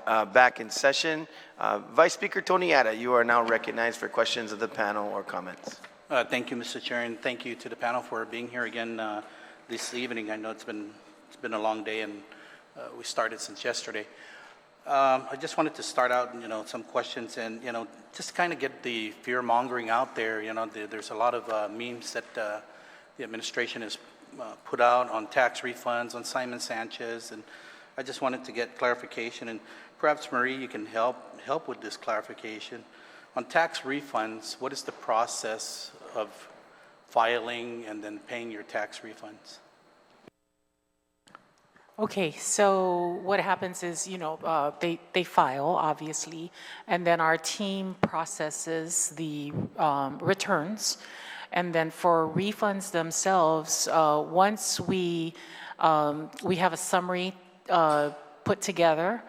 back in session. Vice Speaker Tony Ada, you are now recognized for questions of the panel or comments. Thank you, Mr. Chair, and thank you to the panel for being here again this evening. I know it's been a long day, and we started since yesterday. I just wanted to start out, some questions, and just kind of get the fear mongering out there. There's a lot of memes that the administration has put out on tax refunds, on Simon Sanchez, and I just wanted to get clarification, and perhaps Marie, you can help with this clarification. On tax refunds, what is the process of filing and then paying your tax refunds? Okay, so what happens is, they file, obviously, and then our team processes the returns. And then for refunds themselves, once we have a summary put together,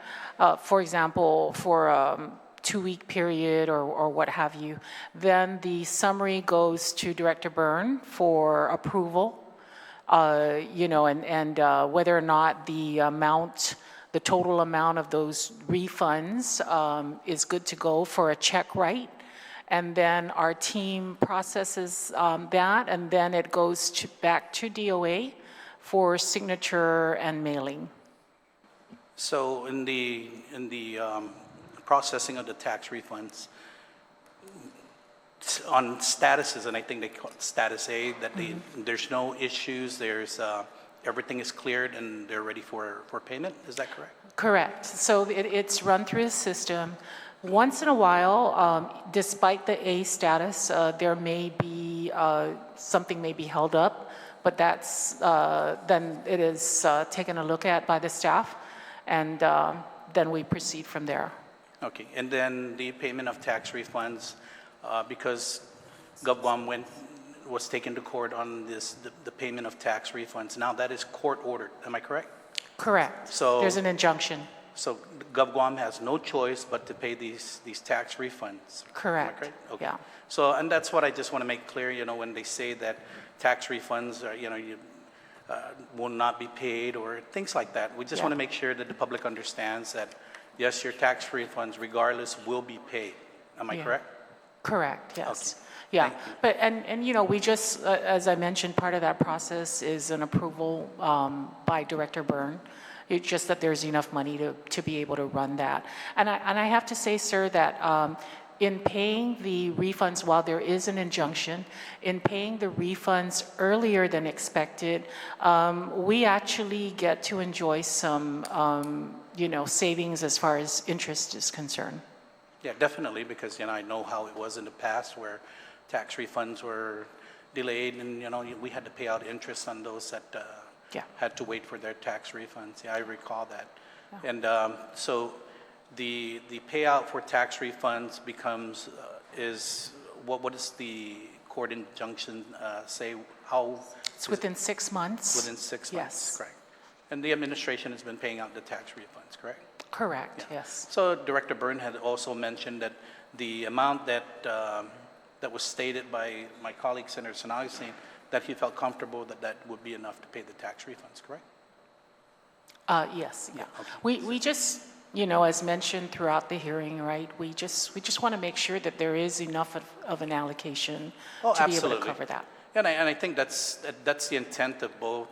for example, for 2-week period or what have you, then the summary goes to Director Byrne for approval, and whether or not the total amount of those refunds is good to go for a check write. And then our team processes that, and then it goes back to DOA for signature and mailing. So in the processing of the tax refunds, on statuses, and I think they call it status A, that there's no issues, everything is cleared and they're ready for payment, is that correct? Correct. So it's run through a system. Once in a while, despite the A status, there may be, something may be held up, but that's, then it is taken a look at by the staff, and then we proceed from there. Okay, and then the payment of tax refunds, because Guam was taken to court on the payment of tax refunds. Now that is court ordered, am I correct? Correct. So there's an injunction. So Guam has no choice but to pay these tax refunds. Correct. Am I correct? Okay. Yeah. So, and that's what I just want to make clear, when they say that tax refunds are, will not be paid or things like that. We just want to make sure that the public understands that, yes, your tax refunds, regardless, will be paid. Am I correct? Correct, yes. Okay. Yeah, but, and we just, as I mentioned, part of that process is an approval by Director Byrne. It's just that there's enough money to be able to run that. And I have to say, sir, that in paying the refunds, while there is an injunction, in paying the refunds earlier than expected, we actually get to enjoy some, savings as far as interest is concerned. Yeah, definitely, because, I know how it was in the past where tax refunds were delayed and, we had to pay out interest on those that had to wait for their tax refunds. Yeah, I recall that. Yeah. And so the payout for tax refunds becomes, what does the court injunction say? How? It's within 6 months. Within 6 months, yes. correct. And the administration has been paying out the tax refunds, correct? Correct, yeah. Yes. So Director Byrne had also mentioned that the amount that was stated by my colleague, Senator San Agustin, that he felt comfortable that would be enough to pay the tax refunds, correct? Yes, yeah. Okay. We just, as mentioned throughout the hearing, right, we just want to make sure that there is enough of an allocation to be able to cover that. And I think that's the intent of both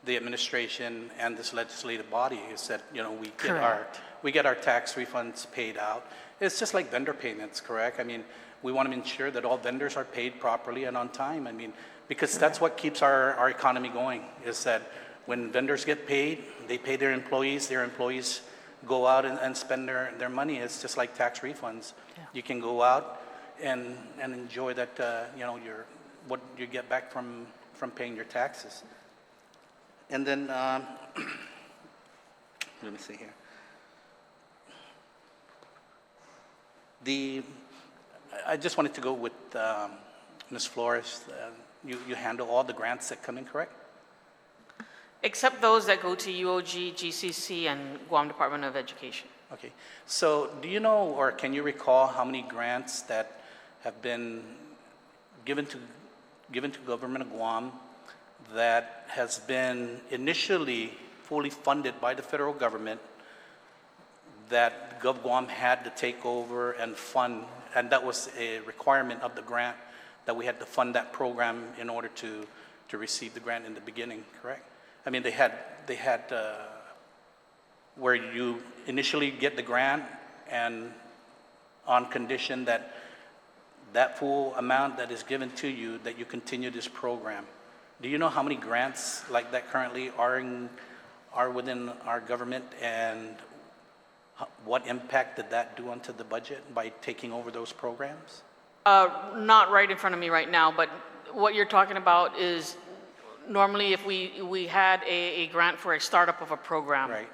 the administration and this legislative body, is that we get our tax refunds paid out. It's just like vendor payments, correct? I mean, we want to ensure that all vendors are paid properly and on time. I mean, because that's what keeps our economy going, is that when vendors get paid, they pay their employees go out and spend their money. It's just like tax refunds. Yeah. You can go out and enjoy that, what you get back from paying your taxes. And then, let me see here. I just wanted to go with Ms. Flores. You handle all the grants that come in, correct? Except those that go to UOG, GCC, and Guam Department of Education. Okay. So do you know, or can you recall how many grants that have been given to government of Guam that has been initially fully funded by the federal government, that Guam had to take over and fund, and that was a requirement of the grant, that we had to fund that program in order to receive the grant in the beginning, correct? I mean, they had where you initially get the grant and on condition that that full amount that is given to you, that you continue this program. Do you know how many grants like that currently are within our government, and what impact did that do onto the budget by taking over those programs? Not right in front of me right now, but what you're talking about is normally if we had a grant for a startup of a program. Right.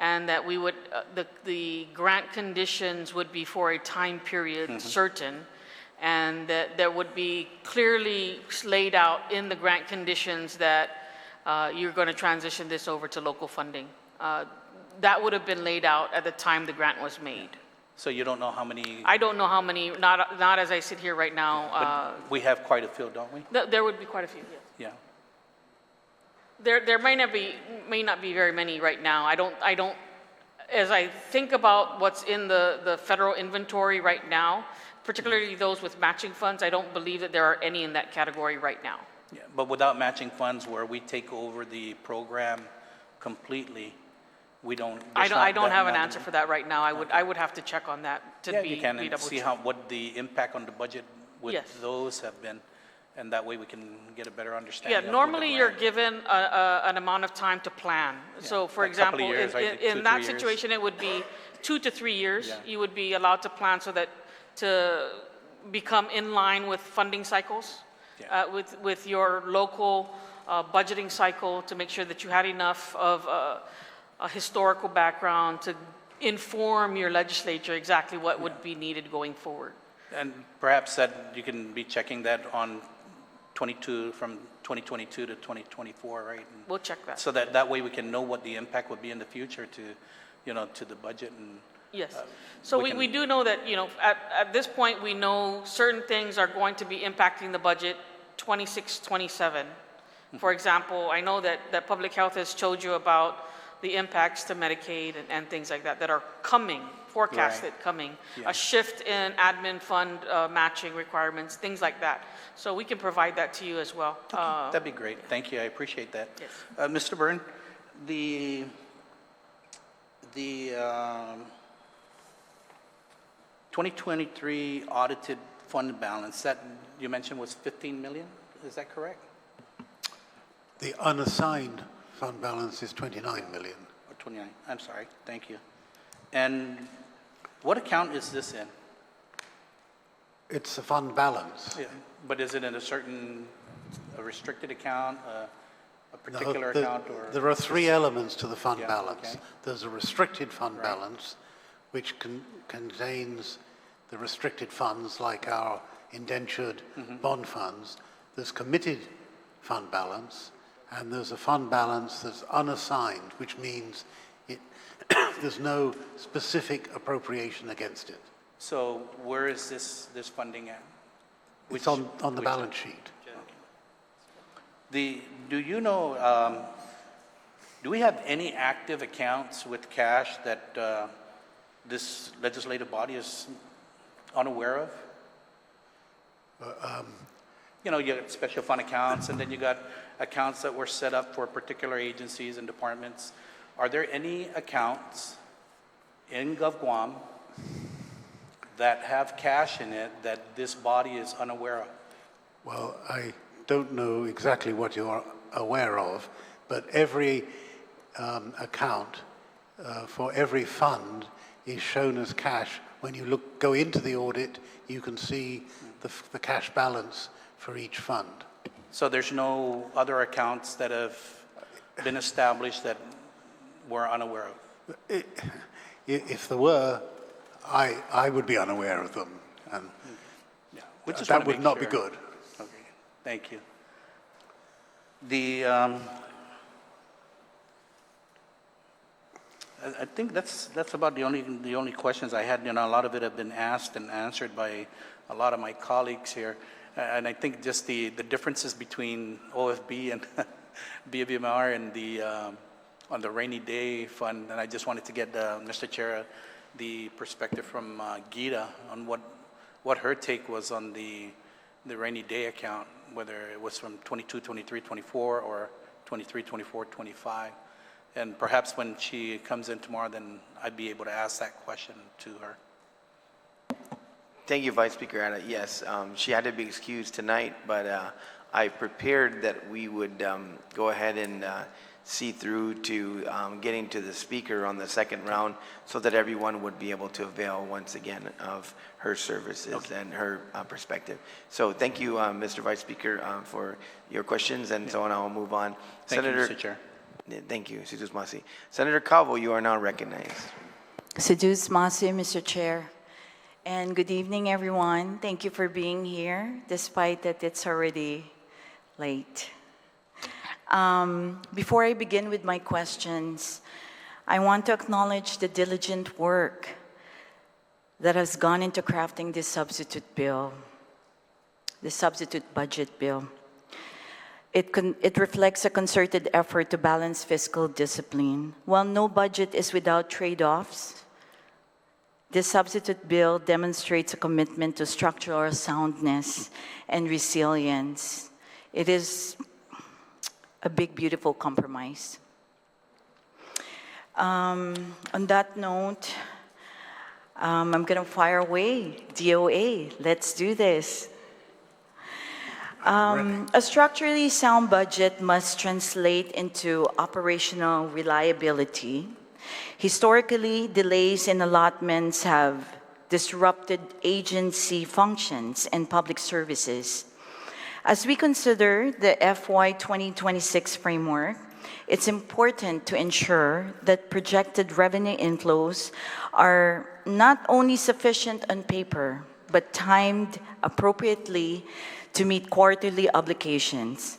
And that we would, the grant conditions would be for a time period certain, and that there would be clearly laid out in the grant conditions that you're going to transition this over to local funding. That would have been laid out at the time the grant was made. So you don't know how many? I don't know how many, not as I sit here right now. But we have quite a few, don't we? There would be quite a few, yes. Yeah. There may not be very many right now. I don't, as I think about what's in the federal inventory right now, particularly those with matching funds, I don't believe that there are any in that category right now. Yeah, but without matching funds, where we take over the program completely, we don't. I don't have an answer for that right now. I would have to check on that to Yeah, be you can, be and double see checked. what the impact on the budget with Yes. those have been, and that way we can get a better understanding. Yeah, of what the normally you're grant- given an amount of time to plan. So for a couple of example, years, right, like 2, in that 3 years. situation, it would be 2 to 3 years. Yeah. You would be allowed to plan so that to become in line with funding cycles, Yeah. with your local budgeting cycle, to make sure that you had enough of a historical background to inform your legislature exactly what would be needed going forward. And perhaps that you can be checking that on 22, from 2022 to 2024, right? And We'll check that. so that way we can know what the impact would be in the future to the budget and. Yes. So we we can- do know that, at this point, we know certain things are going to be impacting the budget 26, 27. For example, I know that Public Health has told you about the impacts to Medicaid and things like that are coming, forecasted coming. Yeah. A shift in admin fund matching requirements, things like that. So we can provide that to you as well. That'd be great. Thank you. I appreciate that. Yes. Mr. Byrne, the 2023 audited fund balance that you mentioned was 15 million. Is that correct? The unassigned fund balance is 29 million. Or 29? I'm sorry. Thank you. And what account is this in? It's a fund balance. Yeah. But is it in a restricted account, a No, particular account, or? There are three elements to the fund Yeah, balance. okay. There's a restricted fund Right. balance, which contains the restricted funds like our indentured Mm-hmm. bond funds. There's committed fund balance, and there's a fund balance that's unassigned, which means there's no specific appropriation against it. So where is this funding at? It's on the which- balance sheet. Do you know, do we have any active accounts with cash that this legislative body is unaware of? You got special fund accounts, and then you got accounts that were set up for particular agencies and departments. Are there any accounts in Guam that have cash in it that this body is unaware of? Well, I don't know exactly what you're aware of, but every account for every fund is shown as cash. When you go into the audit, you can see the cash balance for each fund. So there's no other accounts that have been established that we're unaware of? If there were, I would be unaware of them, and Yeah. We just that wanna would make not be sure. good. Okay, thank you. I think that's about the only questions I had. A lot of it have been asked and answered by a lot of my colleagues here. And I think just the differences between OFB and BVMR and on the rainy day fund, and I just wanted to get Mr. Chair the perspective from Gita on what her take was on the rainy day account, whether it was from 22, 23, 24, or 23, 24, 25. And perhaps when she comes in tomorrow, then I'd be able to ask that question to her. Thank you, Vice Speaker Ada. Yes, she had to be excused tonight, but I prepared that we would go ahead and see through to getting to the speaker on the second round so that everyone would be able to avail once again of her services and her perspective. So thank you, Mr. Vice Speaker, for your questions, and so on. I'll move on. Thank you, Mr. Chair. Thank you, Sidus Masi. Senator Calvo, you are now recognized. Sidus Masi, Mr. Chair. And good evening, everyone. Thank you for being here, despite that it's already late. Before I begin with my questions, I want to acknowledge the diligent work that has gone into crafting this substitute bill, the substitute budget bill. It reflects a concerted effort to balance fiscal discipline. While no budget is without trade-offs, this substitute bill demonstrates a commitment to structural soundness and resilience. It is a big, beautiful compromise. On that note, I'm going to fire away. DOA, let's do this. A structurally sound budget must translate into operational reliability. Historically, delays in allotments have disrupted agency functions and public services. As we consider the FY2026 framework, it's important to ensure that projected revenue inflows are not only sufficient on paper, but timed appropriately to meet quarterly obligations.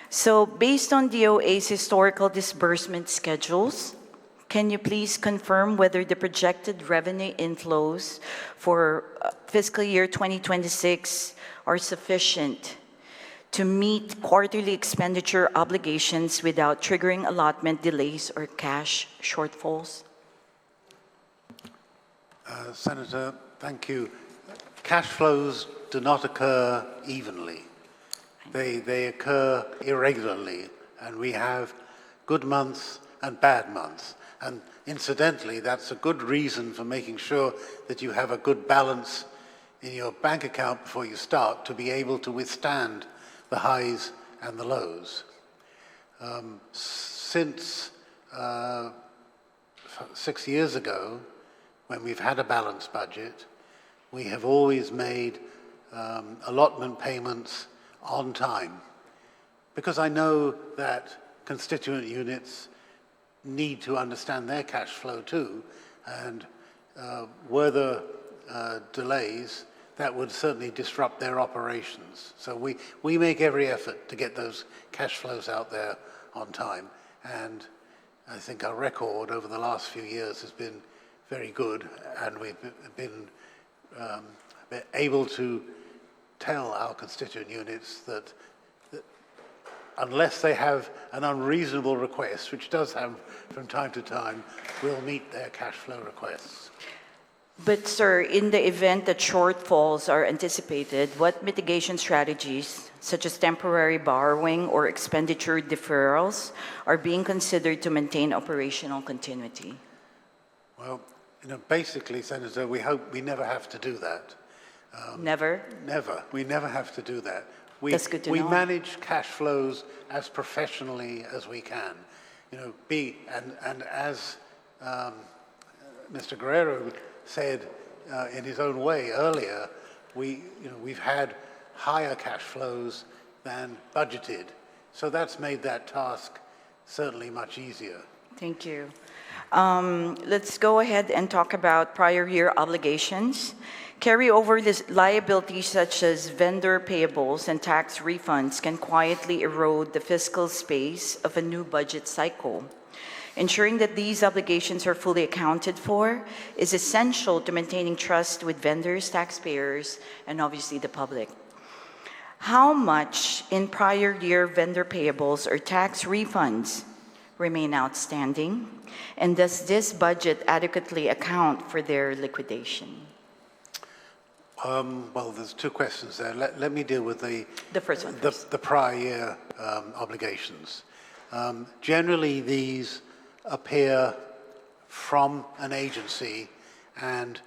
So based on DOA's historical disbursement schedules, can you please confirm whether the projected revenue inflows for fiscal year 2026 are sufficient to meet quarterly expenditure obligations without triggering allotment delays or cash shortfalls? Senator, thank you. Cash flows do not occur evenly. They occur irregularly, and we have good months and bad months. And incidentally, that's a good reason for making sure that you have a good balance in your bank account before you start to be able to withstand the highs and the lows. Since 6 years ago, when we've had a balanced budget, we have always made allotment payments on time, because I know that constituent units need to understand their cash flow too, and were there delays, that would certainly disrupt their operations. So we make every effort to get those cash flows out there on time, and I think our record over the last few years has been very good, and we've been able to tell our constituent units that unless they have an unreasonable request, which does happen from time to time, we'll meet their cash flow requests. But sir, in the event that shortfalls are anticipated, what mitigation strategies, such as temporary borrowing or expenditure deferrals, are being considered to maintain operational continuity? Well, basically, Senator, we hope we never have to do that. Never? Never. We never have to do that. That's good to know. We manage cash flows as professionally as we can. And as Mr. Guerrero said in his own way earlier, we've had higher cash flows than budgeted. So that's made that task certainly much easier. Thank you. Let's go ahead and talk about prior year obligations. Carryover liabilities such as vendor payables and tax refunds can quietly erode the fiscal space of a new budget cycle. Ensuring that these obligations are fully accounted for is essential to maintaining trust with vendors, taxpayers, and obviously the public. How much in prior year vendor payables or tax refunds remain outstanding? And does this budget adequately account for their liquidation? Well, there's two questions there. Let me deal with the first one first. the prior year obligations. Generally, these appear from an agency, and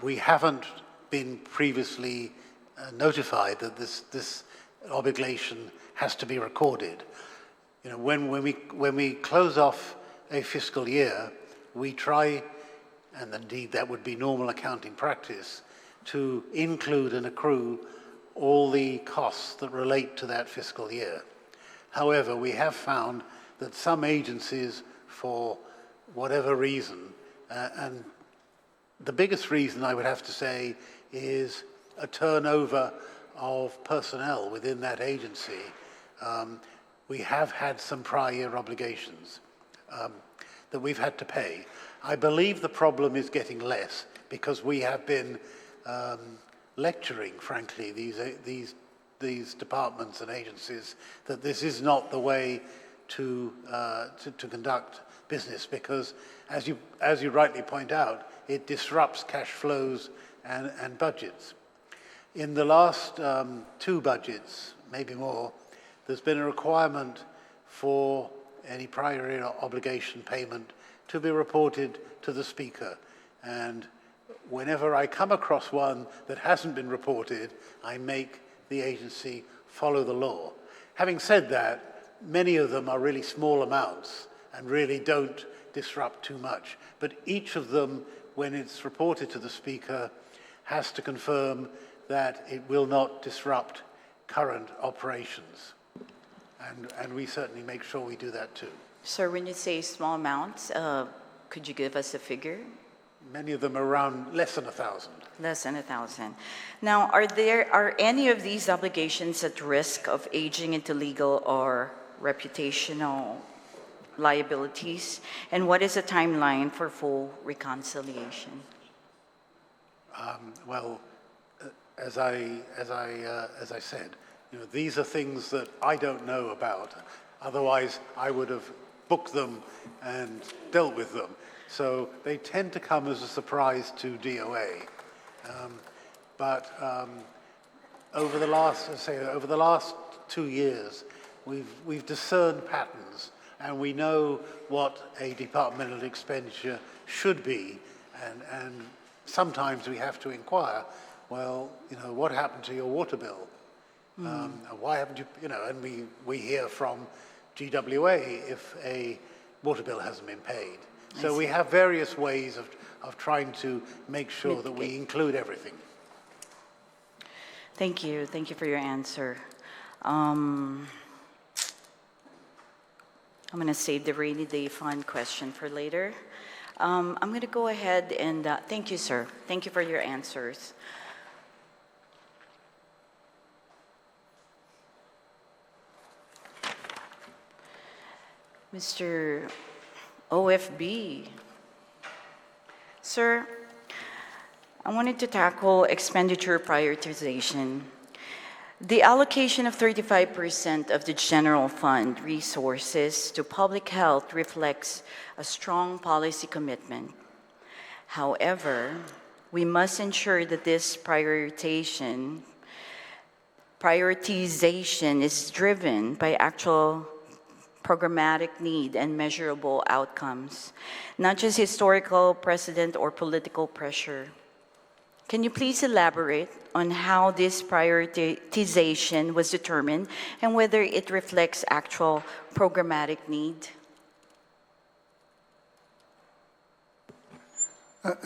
we haven't been previously notified that this obligation has to be recorded. You know, when we close off a fiscal year, we try, and indeed that would be normal accounting practice, to include and accrue all the costs that relate to that fiscal year. However, we have found that some agencies, for whatever reason, and the biggest reason I would have to say is a turnover of personnel within that agency. We have had some prior year obligations that we've had to pay. I believe the problem is getting less because we have been lecturing, frankly, these departments and agencies that this is not the way to conduct business, because as you rightly point out, it disrupts cash flows and budgets. In the last two budgets, maybe more, there's been a requirement for any prior year obligation payment to be reported to the Speaker. And whenever I come across one that hasn't been reported, I make the agency follow the law. Having said that, many of them are really small amounts and really don't disrupt too much. But each of them, when it's reported to the Speaker, has to confirm that it will not disrupt current operations. And we certainly make sure we do that too. Sir, when you say small amounts, could you give us a figure? Many of them are around less than 1,000. Less than 1,000. Now, are any of these obligations at risk of aging into legal or reputational liabilities? And what is the timeline for full reconciliation? Well, as I said, you know, these are things that I don't know about. Otherwise, I would have booked them and dealt with them. So they tend to come as a surprise to DOA. But over the last 2 years, we've discerned patterns, and we know what a departmental expenditure should be, and sometimes we have to inquire, well, you know, what happened to your water bill? Why haven't you know, and we hear from GWA if a water bill hasn't been paid. So we have various ways of trying to make sure that we include everything. Thank you. Thank you for your answer. I'm going to save the rainy day fund question for later. I'm going to go ahead and thank you, sir. Thank you for your answers. Mr. OFB. Sir, I wanted to tackle expenditure prioritization. The allocation of 35% of the general fund resources to public health reflects a strong policy commitment. However, we must ensure that this prioritization is driven by actual programmatic need and measurable outcomes, not just historical precedent or political pressure. Can you please elaborate on how this prioritization was determined and whether it reflects actual programmatic need?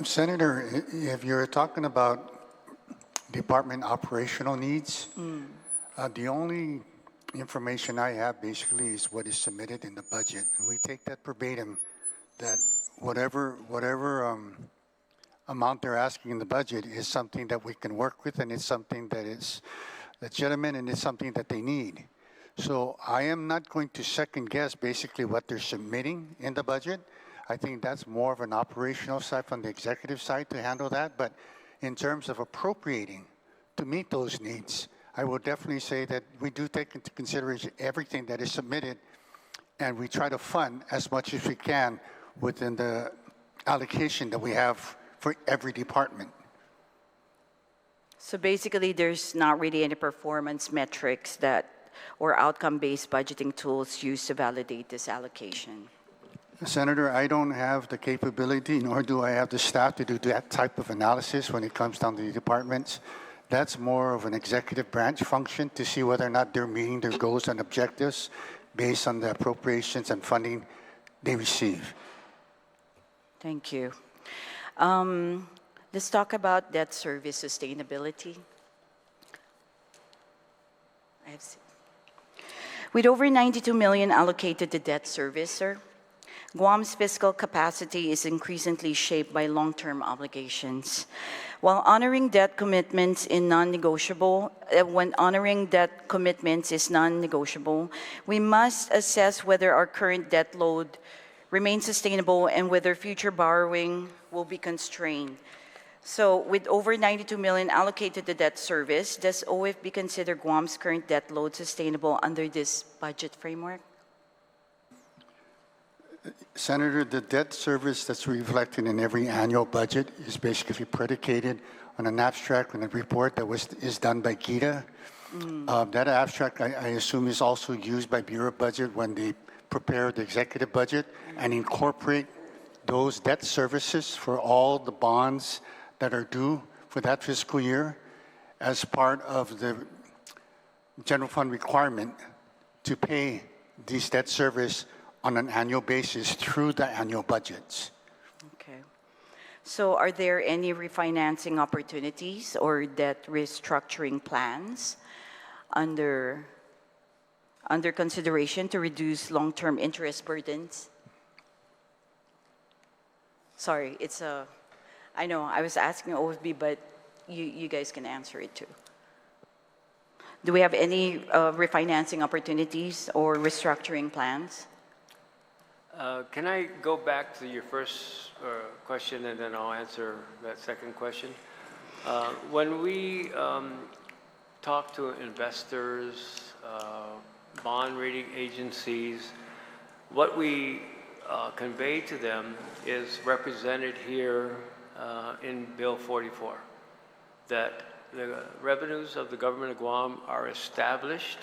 Senator, if you're talking about department operational needs, the only information I have basically is what is submitted in the budget. And we take that verbatim, that whatever amount they're asking in the budget is something that we can work with, and it's something that is legitimate, and it's something that they need. So I am not going to second guess basically what they're submitting in the budget. I think that's more of an operational side from the executive side to handle that. But in terms of appropriating to meet those needs, I will definitely say that we do take into consideration everything that is submitted, and we try to fund as much as we can within the allocation that we have for every department. So basically, there's not really any performance metrics that or outcome-based budgeting tools used to validate this allocation. Senator, I don't have the capability, nor do I have the staff to do that type of analysis when it comes down to the departments. That's more of an executive branch function to see whether or not they're meeting their goals and objectives based on the appropriations and funding they receive. Thank you. Let's talk about debt service sustainability. With over 92 million allocated to debt service, sir, Guam's fiscal capacity is increasingly shaped by long-term obligations. While honoring debt commitments is non-negotiable, we must assess whether our current debt load remains sustainable and whether future borrowing will be constrained. So with over 92 million allocated to debt service, does OFB consider Guam's current debt load sustainable under this budget framework? Senator, the debt service that's reflected in every annual budget is basically predicated on an abstract and a report that is done by GITA. That abstract, I assume, is also used by Bureau of Budget when they prepare the executive budget and incorporate those debt services for all the bonds that are due for that fiscal year as part of the general fund requirement to pay these debt service on an annual basis through the annual budgets. Okay. So are there any refinancing opportunities or debt restructuring plans under consideration to reduce long-term interest burdens? Sorry, I know I was asking OFB, but you guys can answer it too. Do we have any refinancing opportunities or restructuring plans? Can I go back to your first question and then I'll answer that second question? When we talk to investors, bond rating agencies, what we convey to them is represented here in Bill 44, that the revenues of the government of Guam are established,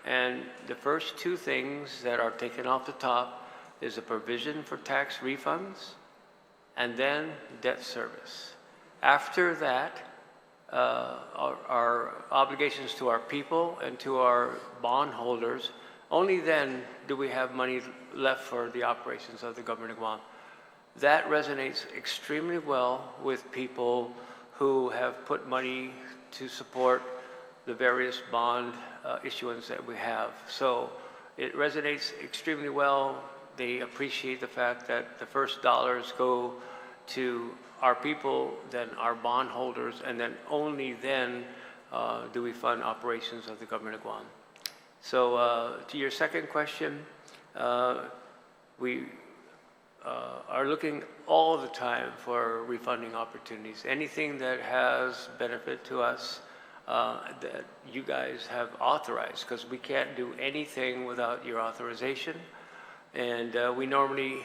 and the first two things that are taken off the top is a provision for tax refunds and then debt service. After that, our obligations to our people and to our bondholders, only then do we have money left for the operations of the government of Guam. That resonates extremely well with people who have put money to support the various bond issuance that we have. So it resonates extremely well. They appreciate the fact that the first dollars go to our people, then our bondholders, and then only then do we fund operations of the government of Guam. So to your second question, we are looking all the time for refunding opportunities. Anything that has benefit to us that you guys have authorized, because we can't do anything without your authorization. And we normally,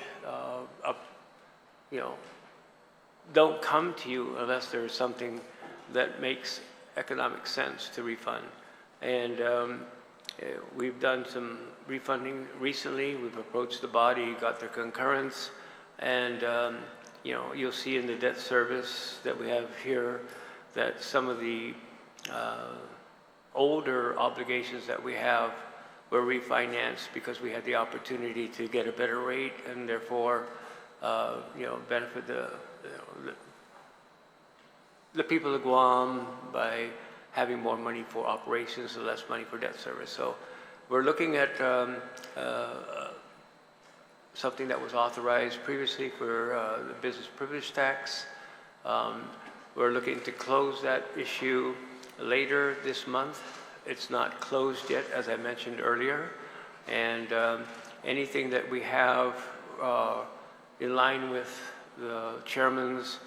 don't come to you unless there's something that makes economic sense to refund. And we've done some refunding recently. We've approached the body, got their concurrence, and you'll see in the debt service that we have here that some of the older obligations that we have were refinanced because we had the opportunity to get a better rate and therefore benefit the people of Guam by having more money for operations and less money for debt service. So we're looking at something that was authorized previously for the business privilege tax. We're looking to close that issue later this month. It's not closed yet, as I mentioned earlier. And anything that we have in line with the chairman's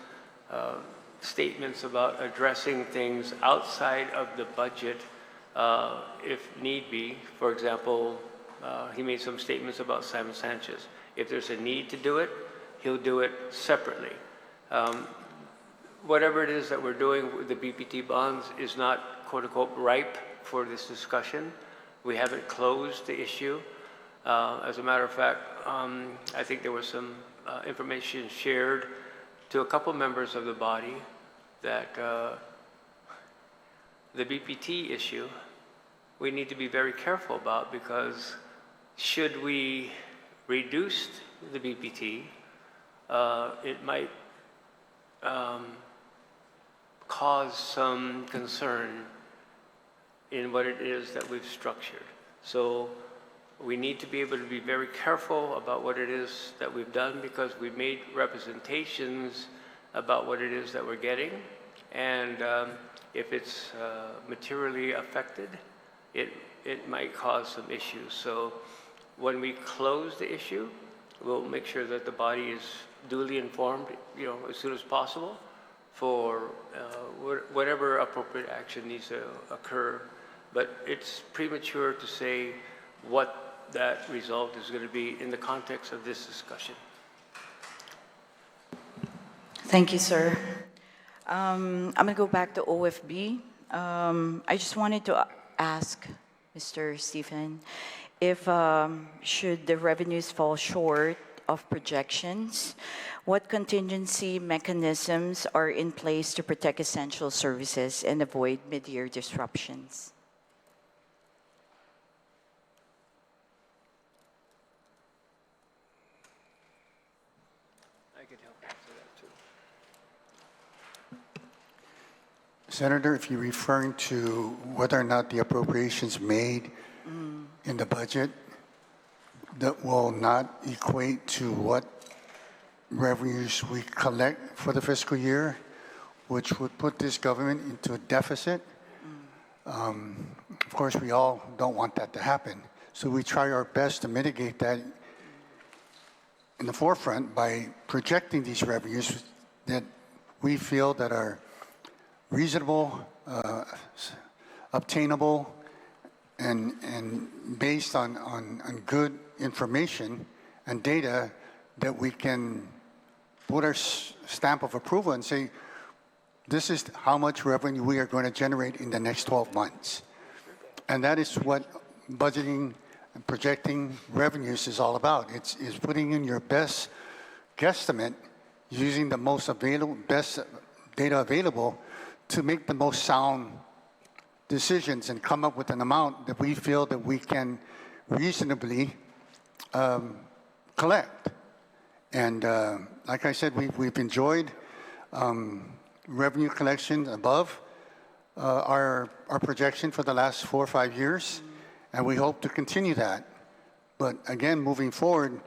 statements about addressing things outside of the budget, if need be. For example, he made some statements about Simon Sanchez. If there's a need to do it, he'll do it separately. Whatever it is that we're doing with the BPT bonds is not, quote unquote, ripe for this discussion. We haven't closed the issue. As a matter of fact, I think there was some information shared to a couple members of the body that the BPT issue we need to be very careful about, because should we reduce the BPT, it might cause some concern in what it is that we've structured. So we need to be able to be very careful about what it is that we've done, because we've made representations about what it is that we're getting. And if it's materially affected, it might cause some issues. So when we close the issue, we'll make sure that the body is duly informed, as soon as possible for whatever appropriate action needs to occur. But it's premature to say what that result is going to be in the context of this discussion. Thank you, sir. I'm going to go back to OFB. I just wanted to ask Mr. Stephen if should the revenues fall short of projections, what contingency mechanisms are in place to protect essential services and avoid mid-year disruptions? I could help answer that too. Senator, if you're referring to whether or not the appropriations made in the budget that will not equate to what revenues we collect for the fiscal year, which would put this government into a deficit. Of course, we all don't want that to happen. So we try our best to mitigate that in the forefront by projecting these revenues that we feel that are reasonable, obtainable, and based on good information and data that we can put our stamp of approval and say, this is how much revenue we are going to generate in the next 12 months. And that is what budgeting and projecting revenues is all about. It's putting in your best guesstimate using the most available, best data available to make the most sound decisions and come up with an amount that we feel that we can reasonably collect. And like I said, we've enjoyed revenue collection above our projection for the last 4 or 5 years, and we hope to continue that. But again, moving forward,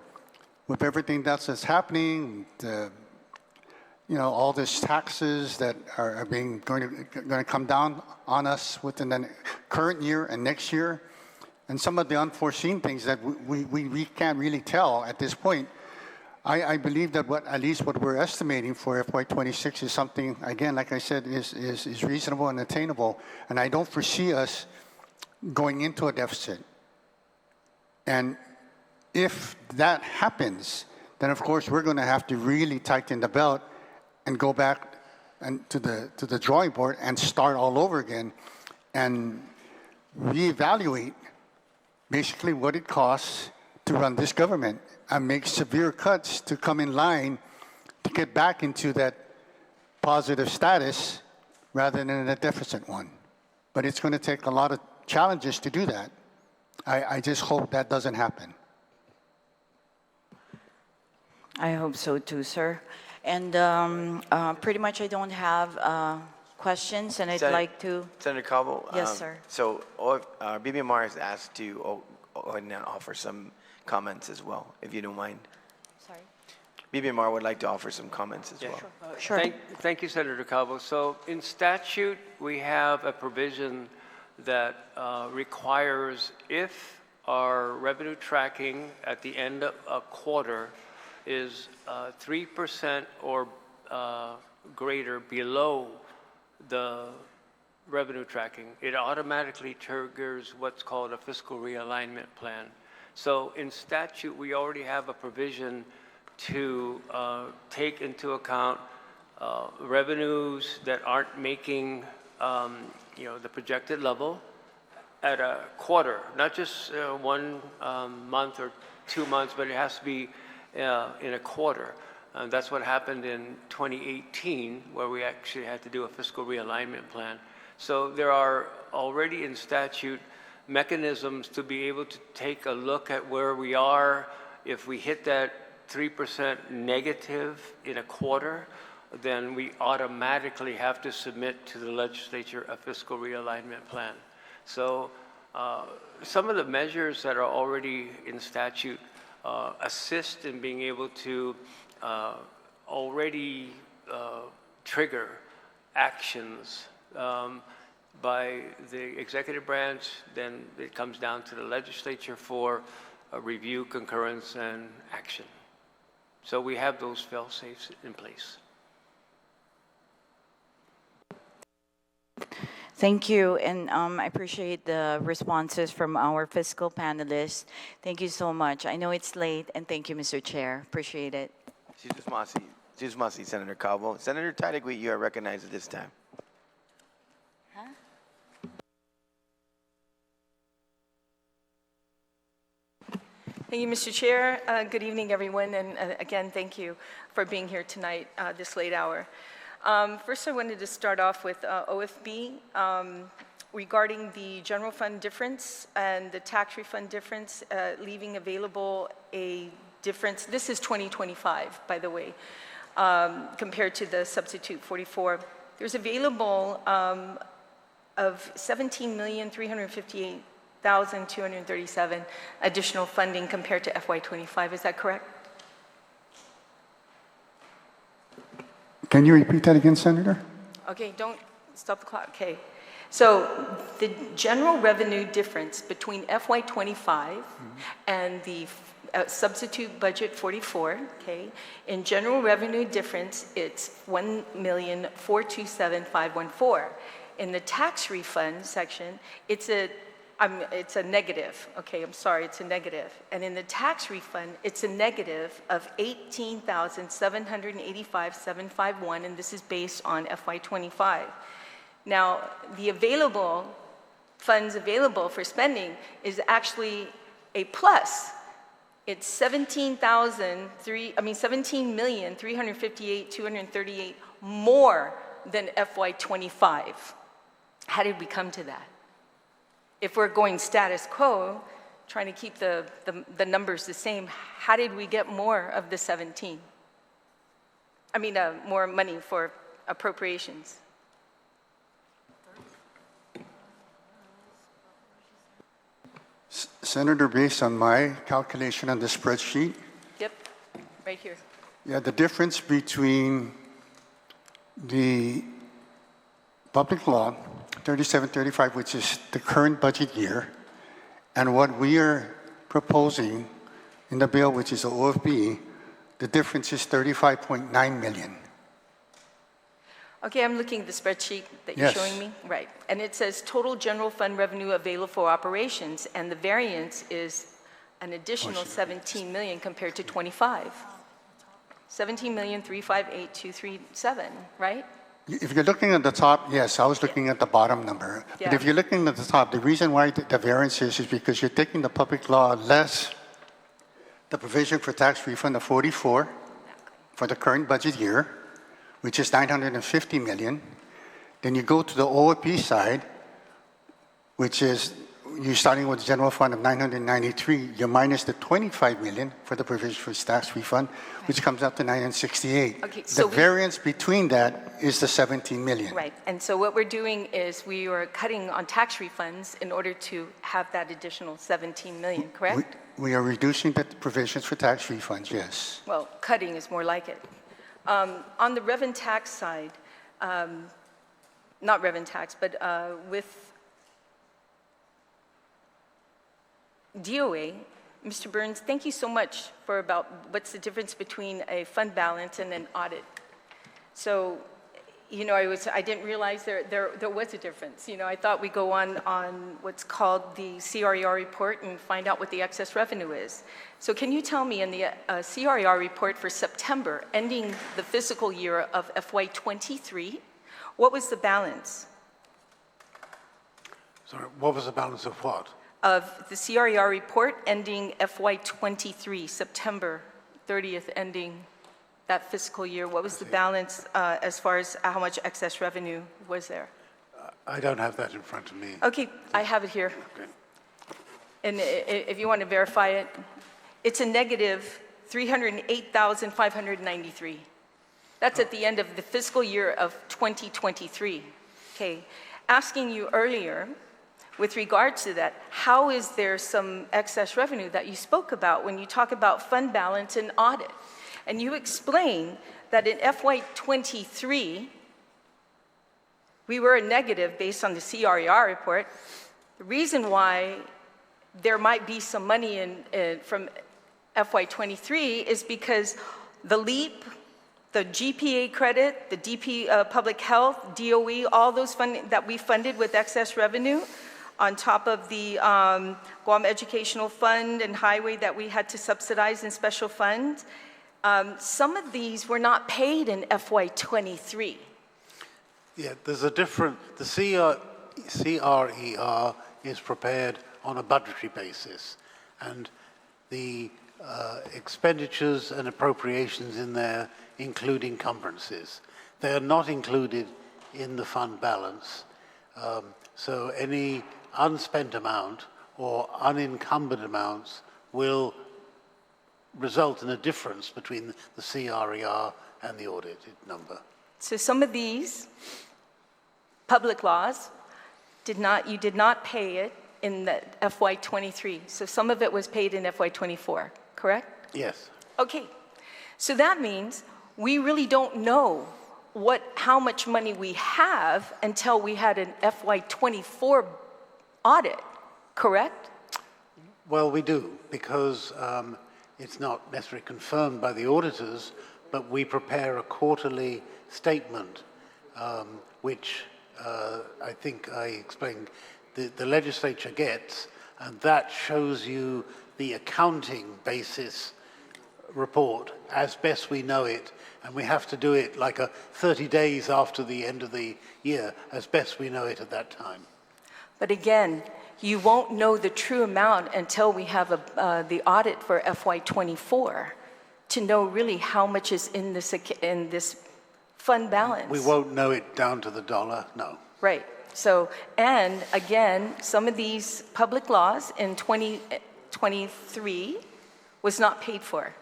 with everything that's happening, all these taxes that are going to come down on us within the current year and next year, and some of the unforeseen things that we can't really tell at this point. I believe that at least what we're estimating for FY2026 is something, again, like I said, is reasonable and attainable. And I don't foresee us going into a deficit. And if that happens, then of course we're going to have to really tighten the belt and go back to the drawing board and start all over again and reevaluate basically what it costs to run this government and make severe cuts to come in line to get back into that positive status rather than a deficit one. But it's going to take a lot of challenges to do that. I just hope that doesn't happen. I hope so too, sir. And pretty much I don't have questions, and I'd like to... Senator Cabo? Yes, sir. So BBMR has asked to go ahead and offer some comments as well, if you don't mind. Sorry? BBMR would like to offer some comments as well. Sure. Thank you, Senator Cabo. So in statute, we have a provision that requires if our revenue tracking at the end of a quarter is 3% or greater below the revenue tracking, it automatically triggers what's called a fiscal realignment plan. So in statute, we already have a provision to take into account revenues that aren't making, the projected level at a quarter, not just 1 month or 2 months, but it has to be in a quarter. That's what happened in 2018, where we actually had to do a fiscal realignment plan. So there are already in statute mechanisms to be able to take a look at where we are. If we hit that 3% negative in a quarter, then we automatically have to submit to the legislature a fiscal realignment plan. So some of the measures that are already in statute assist in being able to already trigger actions by the executive branch. Then it comes down to the legislature for a review, concurrence, and action. So we have those fail-safes in place. Thank you, and I appreciate the responses from our fiscal panelists. Thank you so much. I know it's late, and thank you, Mr. Chair. Appreciate it. Excuse me, Senator Calvo. Senator Tadegui, you are recognized at this time. Thank you, Mr. Chair. Good evening, everyone, and again, thank you for being here tonight, this late hour. First, I wanted to start off with OFB regarding the general fund difference and the tax refund difference, leaving available a difference. This is 2025, by the way, compared to the substitute 44. There's available of $17,358,237 additional funding compared to FY25. Is that correct? Can you repeat that again, Senator? Okay, don't stop the clock. Okay. So the general revenue difference between FY25 and the substitute budget 44, okay, in general revenue difference, it's $1,427,514. In the tax refund section, it's a negative. Okay, I'm sorry, it's a negative. And in the tax refund, it's a negative of $18,785,751, and this is based on FY25. Now, the available funds available for spending is actually a plus. It's $17,358,238 more than FY25. How did we come to that? If we're going status quo, trying to keep the numbers the same, how did we get more of the 17? I mean, more money for appropriations. Senator, based on my calculation on the spreadsheet, Yep, right here. yeah, the difference between the public law 3735, which is the current budget year, and what we are proposing in the bill, which is the OFB, the difference is 35.9 million. Okay, I'm looking at the spreadsheet that you're showing me. Right, and it says total general fund revenue available for operations, and the variance is an additional 17 million compared to 25. 17,358,237, right? If you're looking at the top, yes, I was looking at the bottom number. But if you're looking at the top, the reason why the variance is because you're taking the public law less the provision for tax refund of 44 for the current budget year, which is 950 million. Then you go to the OAP side, which is you're starting with general fund of 993, you minus the 25 million for the provision for tax refund, which comes up to 968. Okay, so the variance between that is the 17 million. Right, and so what we're doing is we are cutting on tax refunds in order to have that additional 17 million, correct? We are reducing the provisions for tax refunds, yes. Well, cutting is more like it. On the rev and tax side, not rev and tax, but with DOA, Mr. Burns, thank you so much for about what's the difference between a fund balance and an audit. So I didn't realize there was a difference. I thought we go on what's called the CRER report and find out what the excess revenue is. So can you tell me in the CRER report for September, ending the fiscal year of FY23, what was the balance Sorry, what was the balance of what? of the CRER report ending FY23, September 30th ending that fiscal year? What was the balance as far as how much excess revenue was there? I don't have that in front of me. Okay, I have it here. Okay. And if you want to verify it, it's a negative 308,593. That's at the end of the fiscal year of 2023. Okay, asking you earlier, with regards to that, how is there some excess revenue that you spoke about when you talk about fund balance and audit? And you explain that in FY23, we were a negative based on the CRER report. The reason why there might be some money from FY23 is because the LEAP, the GPA credit, the DP Public Health, DOE, all those funding that we funded with excess revenue, on top of the Guam Educational Fund and Highway that we had to subsidize in special funds, some of these were not paid in FY23. Yeah, there's a different, the CRER is prepared on a budgetary basis, and the expenditures and appropriations in there include encumbrances. They are not included in the fund balance. So any unspent amount or unencumbered amounts will result in a difference between the CRER and the audited number. So some of these public laws you did not pay it in the FY23. So some of it was paid in FY24, correct? Yes. Okay, so that means we really don't know how much money we have until we had an FY24 audit, correct? Well, we do, because it's not necessarily confirmed by the auditors, but we prepare a quarterly statement, which I think I explained the legislature gets, and that shows you the accounting basis report as best we know it, and we have to do it like 30 days after the end of the year, as best we know it at that time. But again, you won't know the true amount until we have the audit for FY24 to know really how much is in this fund balance. We won't know it down to the dollar, no. Right. So, and again, some of these public laws in 2023 was not paid for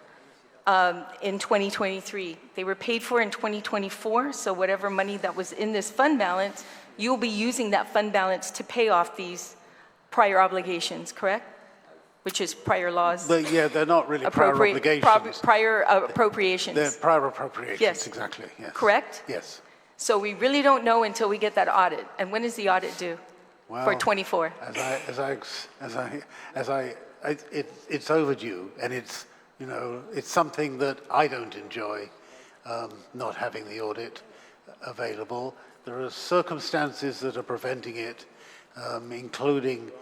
in 2023. They were paid for in 2024, so whatever money that was in this fund balance, you'll be using that fund balance to pay off these prior obligations, correct? Which is prior laws. Yeah, they're not really prior obligations. Prior appropriations. They're prior appropriations, Yes. exactly, yes. Correct? Yes. So we really don't know until we get that audit. And when is the audit due? Well, For 24? It's overdue, and it's, it's something that I don't enjoy, not having the audit available. There are circumstances that are preventing it, including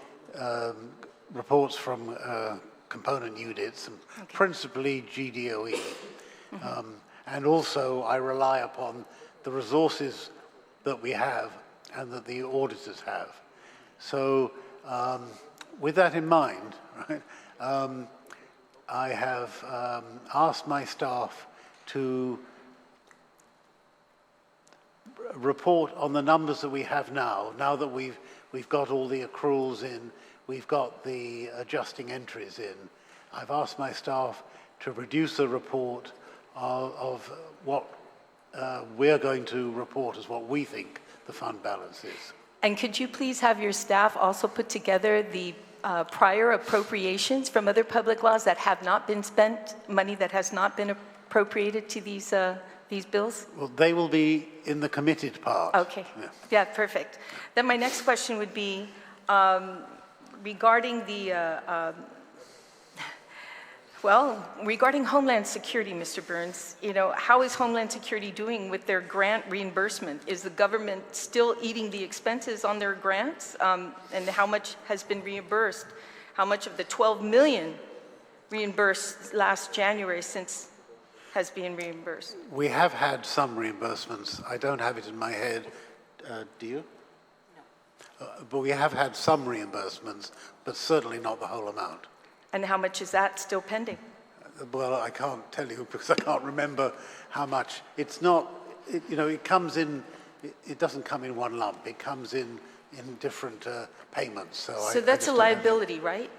reports from component units, and principally GDOE. And also, I rely upon the resources that we have and that the auditors have. So with that in mind, right, I have asked my staff to report on the numbers that we have now that we've got all the accruals in, we've got the adjusting entries in. I've asked my staff to produce a report of what we're going to report as what we think the fund balance is. And could you please have your staff also put together the prior appropriations from other public laws that have not been spent, money that has not been appropriated to these bills? Well, they will be in the committed part. Okay. Yeah, perfect. Then my next question would be Well, regarding Homeland Security, Mr. Burns, how is Homeland Security doing with their grant reimbursement? Is the government still eating the expenses on their grants? And how much has been reimbursed? How much of the 12 million reimbursed last January has been reimbursed? We have had some reimbursements. I don't have it in my head. Do you? No. But we have had some reimbursements, but certainly not the whole amount. And how much is that still pending? Well, I can't tell you because I can't remember how much. It's not, it comes in, it doesn't come in one lump. It comes in different payments. So that's a liability, right?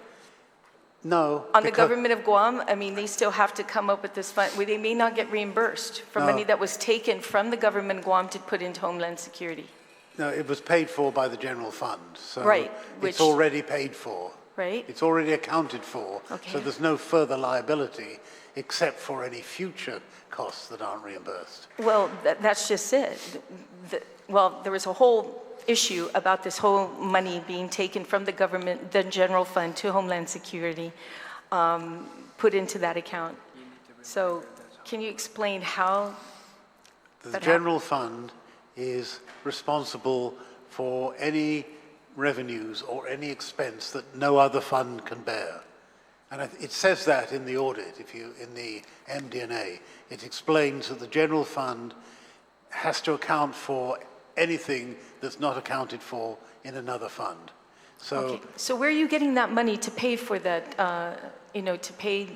No. On the government of Guam, I mean, they still have to come up with this fund. They may not get reimbursed for money that was taken from the government of Guam to put into Homeland Security. No, it was paid for by the general fund. So Right, it's already paid for. Right? It's already accounted for. Okay. So there's no further liability except for any future costs that aren't reimbursed. Well, that's just it. There was a whole issue about this whole money being taken from the government, the general fund, to Homeland Security, put into that account. So can you explain how The general fund is responsible for any revenues or any expense that no other fund can bear. And it says that in the audit, in the MD&A. It explains that the general fund has to account for anything that's not accounted for in another fund. So, So where are you getting that money to pay for that, to pay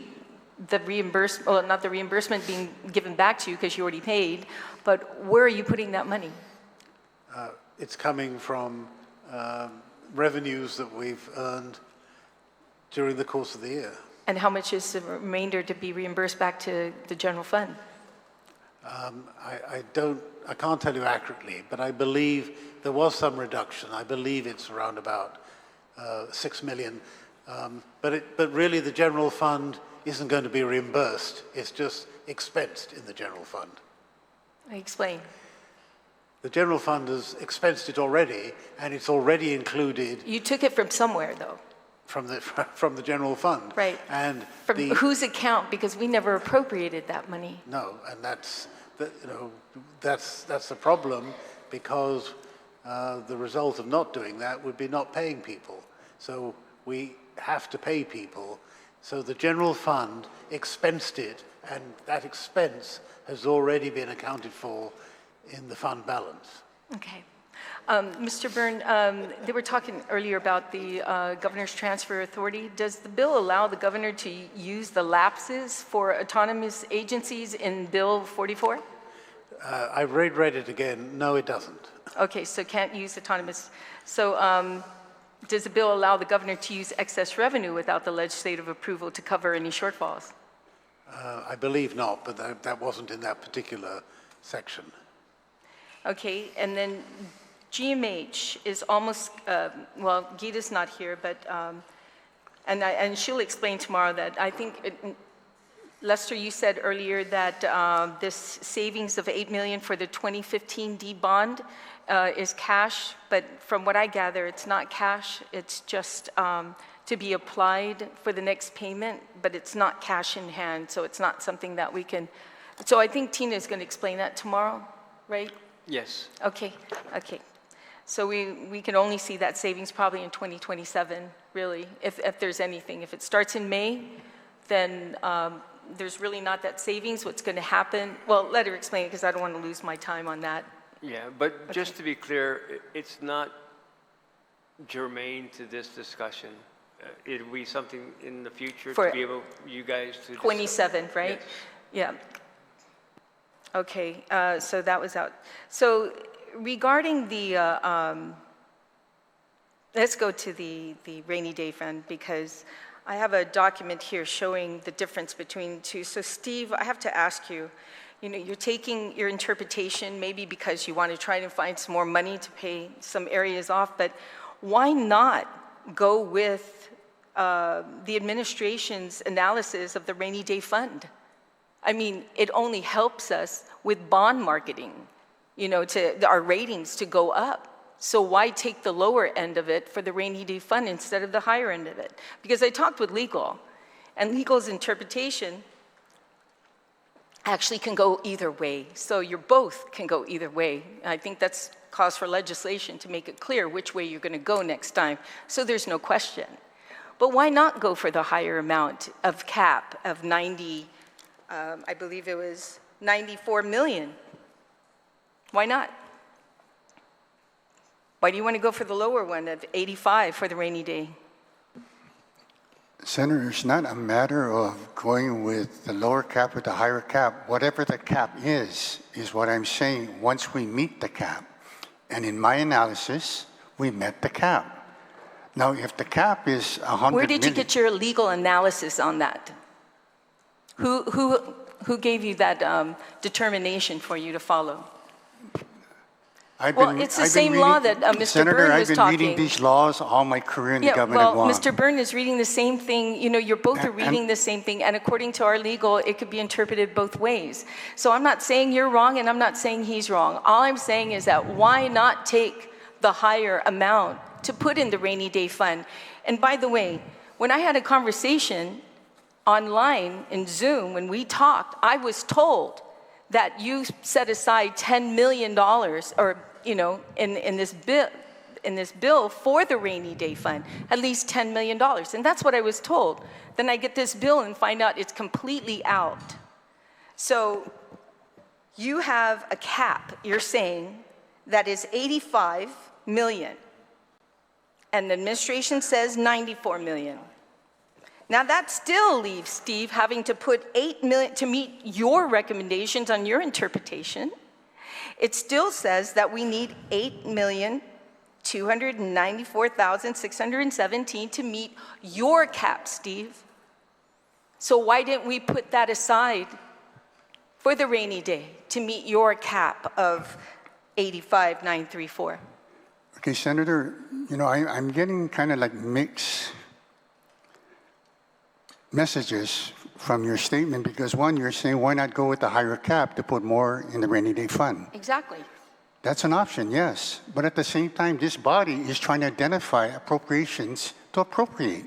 the reimbursement, well, not the reimbursement being given back to you because you already paid, but where are you putting that money? it's coming from revenues that we've earned during the course of the year. And how much is the remainder to be reimbursed back to the general fund? I can't tell you accurately, but I believe there was some reduction. I believe it's around about 6 million. But really the general fund isn't going to be reimbursed. It's just expensed in the general fund. Explain. The general fund has expensed it already, and it's already included You took it from somewhere, though. from the general fund. Right. And From whose account? Because we never appropriated that money. No, and that's the problem, because the result of not doing that would be not paying people. So we have to pay people. So the general fund expensed it, and that expense has already been accounted for in the fund balance. Okay. Mr. Byrne, they were talking earlier about the governor's transfer authority. Does the bill allow the governor to use the lapses for autonomous agencies in Bill 44? I read it again. No, it doesn't. Okay, so can't use autonomous. So does the bill allow the governor to use excess revenue without the legislative approval to cover any shortfalls? I believe not, but that wasn't in that particular section. Okay, and then GMH is almost, well, Geeta's not here, but, and she'll explain tomorrow that I think, Lester, you said earlier that this savings of $8 million for the 2015 D bond is cash, but from what I gather, it's not cash. It's just to be applied for the next payment, but it's not cash in hand, so it's not something that we can. So I think Tina is going to explain that tomorrow, right? Yes. Okay, okay. So we can only see that savings probably in 2027, really, if there's anything. If it starts in May, then there's really not that savings. What's going to happen? Well, let her explain it because I don't want to lose my time on that. Yeah, but just to be clear, it's not germane to this discussion. It'll be something in the future to be able, you guys to... 27, right? Yes. Yeah. Okay, so that was out. So regarding the, let's go to the rainy day fund, because I have a document here showing the difference between the two. So Steve, I have to ask you, you're taking your interpretation maybe because you want to try to find some more money to pay some areas off, but why not go with the administration's analysis of the rainy day fund? I mean, it only helps us with bond marketing, to our ratings to go up. So why take the lower end of it for the rainy day fund instead of the higher end of it? Because I talked with legal, And legal's interpretation actually can go either way. So you're both can go either way. I think that's cause for legislation to make it clear which way you're going to go next time, so there's no question. But why not go for the higher amount of cap of 90, I believe it was 94 million? Why not? Why do you want to go for the lower one of 85 for the rainy day? Senator, it's not a matter of going with the lower cap or the higher cap. Whatever the cap is what I'm saying once we meet the cap. And in my analysis, we met the cap. Now, if the cap is 100 Where did you million- get your legal analysis on that? Who gave you that determination for you to follow? Well, it's the I've been same law that Mr. Senator, Byrne was I've been reading talking. these laws all my career in the Yeah, government of well, Guam. Mr. Byrne is reading the same thing. You know, you're both are And- reading the same thing, and according to our legal, it could be interpreted both ways. So I'm not saying you're wrong, and I'm not saying he's wrong. All I'm saying is that why not take the higher amount to put in the rainy day fund? And by the way, when I had a conversation online in Zoom, when we talked, I was told that you set aside $10 million, or you know, in this bill for the rainy day fund, at least $10 million. And that's what I was told. Then I get this bill and find out it's completely out. So you have a cap, you're saying, that is 85 million. And the administration says 94 million. Now that still leaves Steve having to put 8 million to meet your recommendations on your interpretation. It still says that we need 8,294,617 to meet your cap, Steve. So why didn't we put that aside for the rainy day to meet your cap of 85,934? Okay, Senator, you know, I'm getting kind of like mixed messages from your statement because one, you're saying why not go with the higher cap to put more in the rainy day fund? Exactly. That's an option, yes. But at the same time, this body is trying to identify appropriations to appropriate,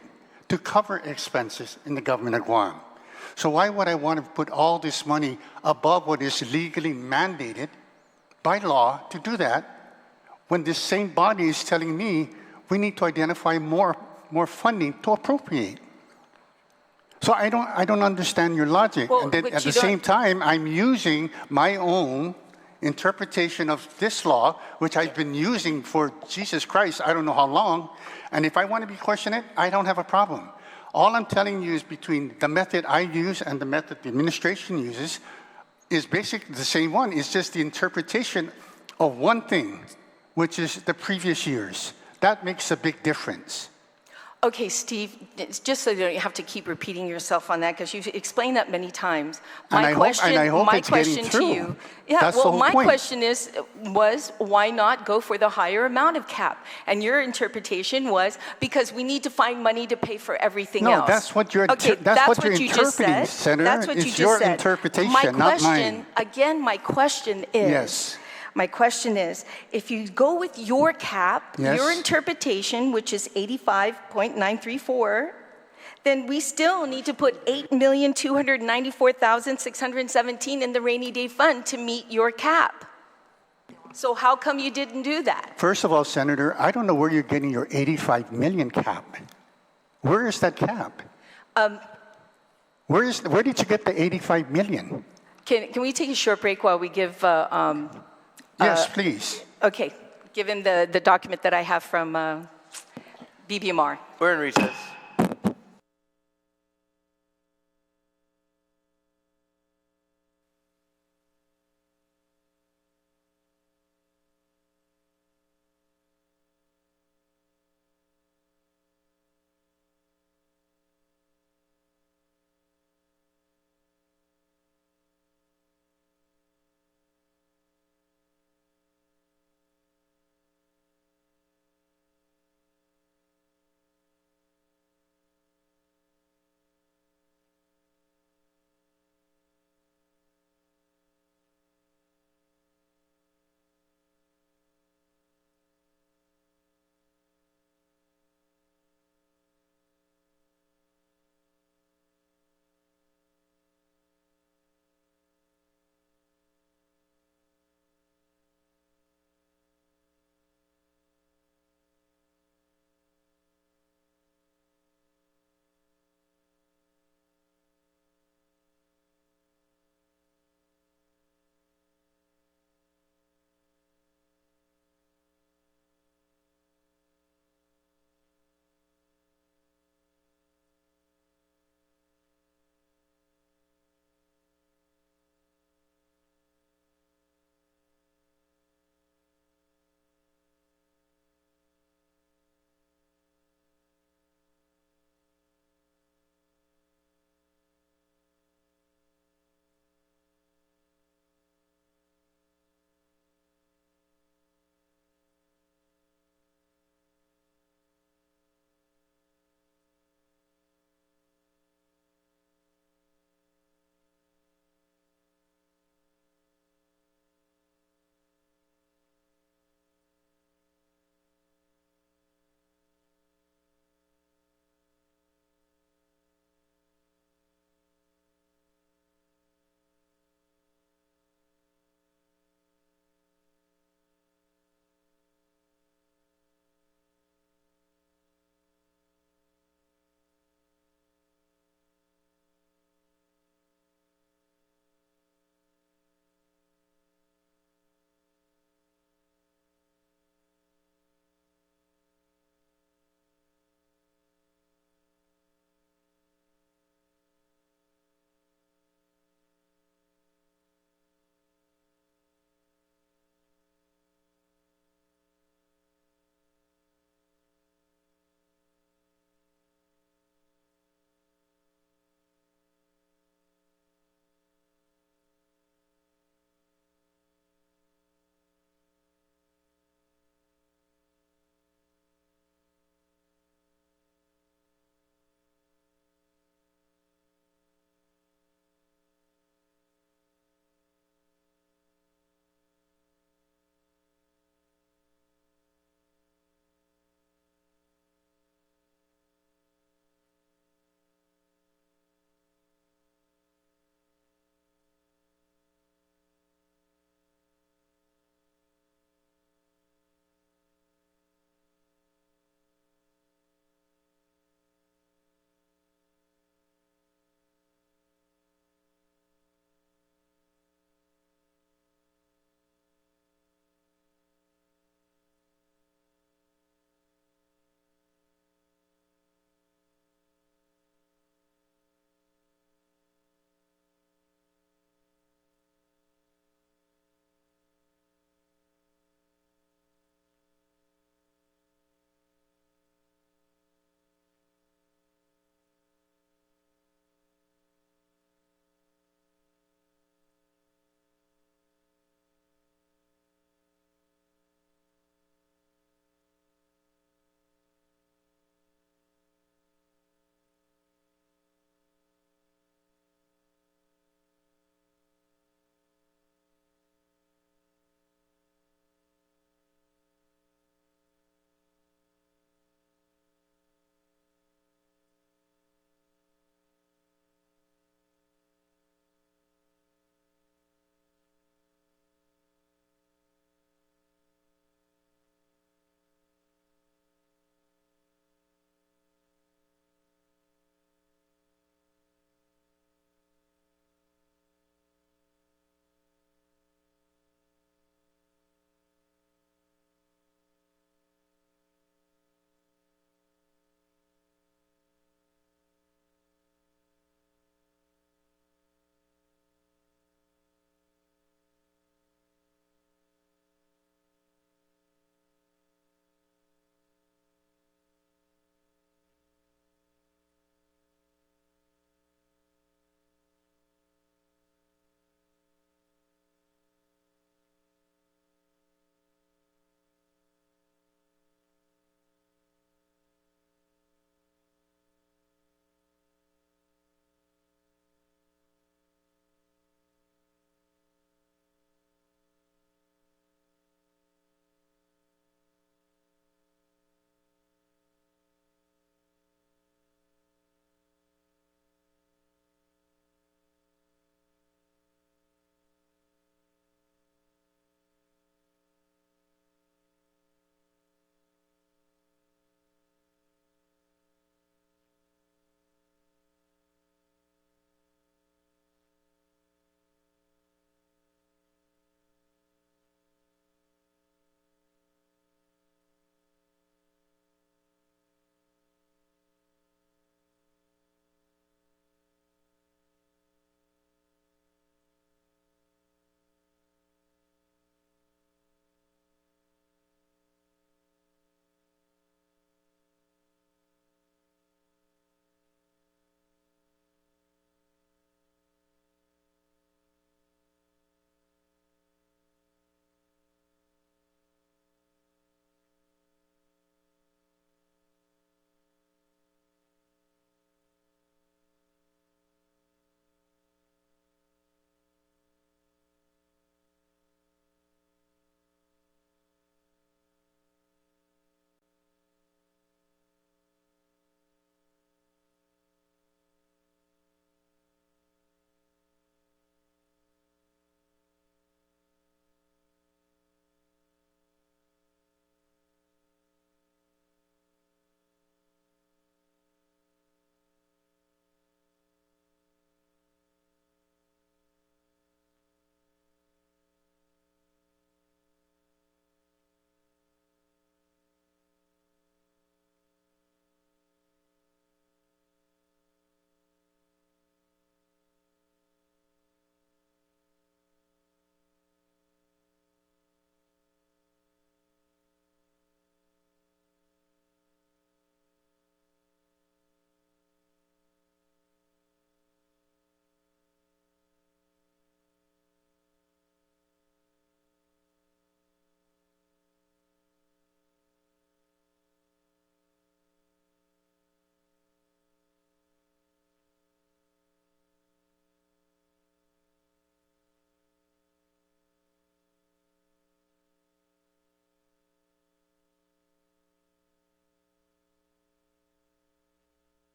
to cover expenses in the government of Guam. So why would I want to put all this money above what is legally mandated by law to do that when this same body is telling me we need to identify more funding to appropriate? So I don't understand your logic. Well, and then but at you the same don't- time, I'm using my own interpretation of this law, which I've been using for Jesus Christ, I don't know how long. And if I want to be questioned, I don't have a problem. All I'm telling you is between the method I use and the method the administration uses is basically the same one. It's just the interpretation of one thing, which is the previous years. That makes a big difference. Okay, Steve, it's just so you don't have to keep repeating yourself on that, because you've explained that many times. And I hope My it's getting question to through. you, yeah, That's the well, whole my point. question was why not go for the higher amount of cap? And your interpretation was because we need to find money to pay for everything No, else. that's what you're Okay, that's what you're you just interpreting, said. Senator. That's what It's you just your said. interpretation, my not question, mine. Again, my question is. Yes. My question is, if you go with your cap, Yes. your interpretation, which is 85.934, then we still need to put 8,294,617 in the rainy day fund to meet your cap. So how come you didn't do that? First of all, Senator, I don't know where you're getting your 85 million cap. Where is that cap? Where did you get the 85 million? Can we take a short break while we give, Yes, please. okay, given the document that I have from BBMR. We're in recess.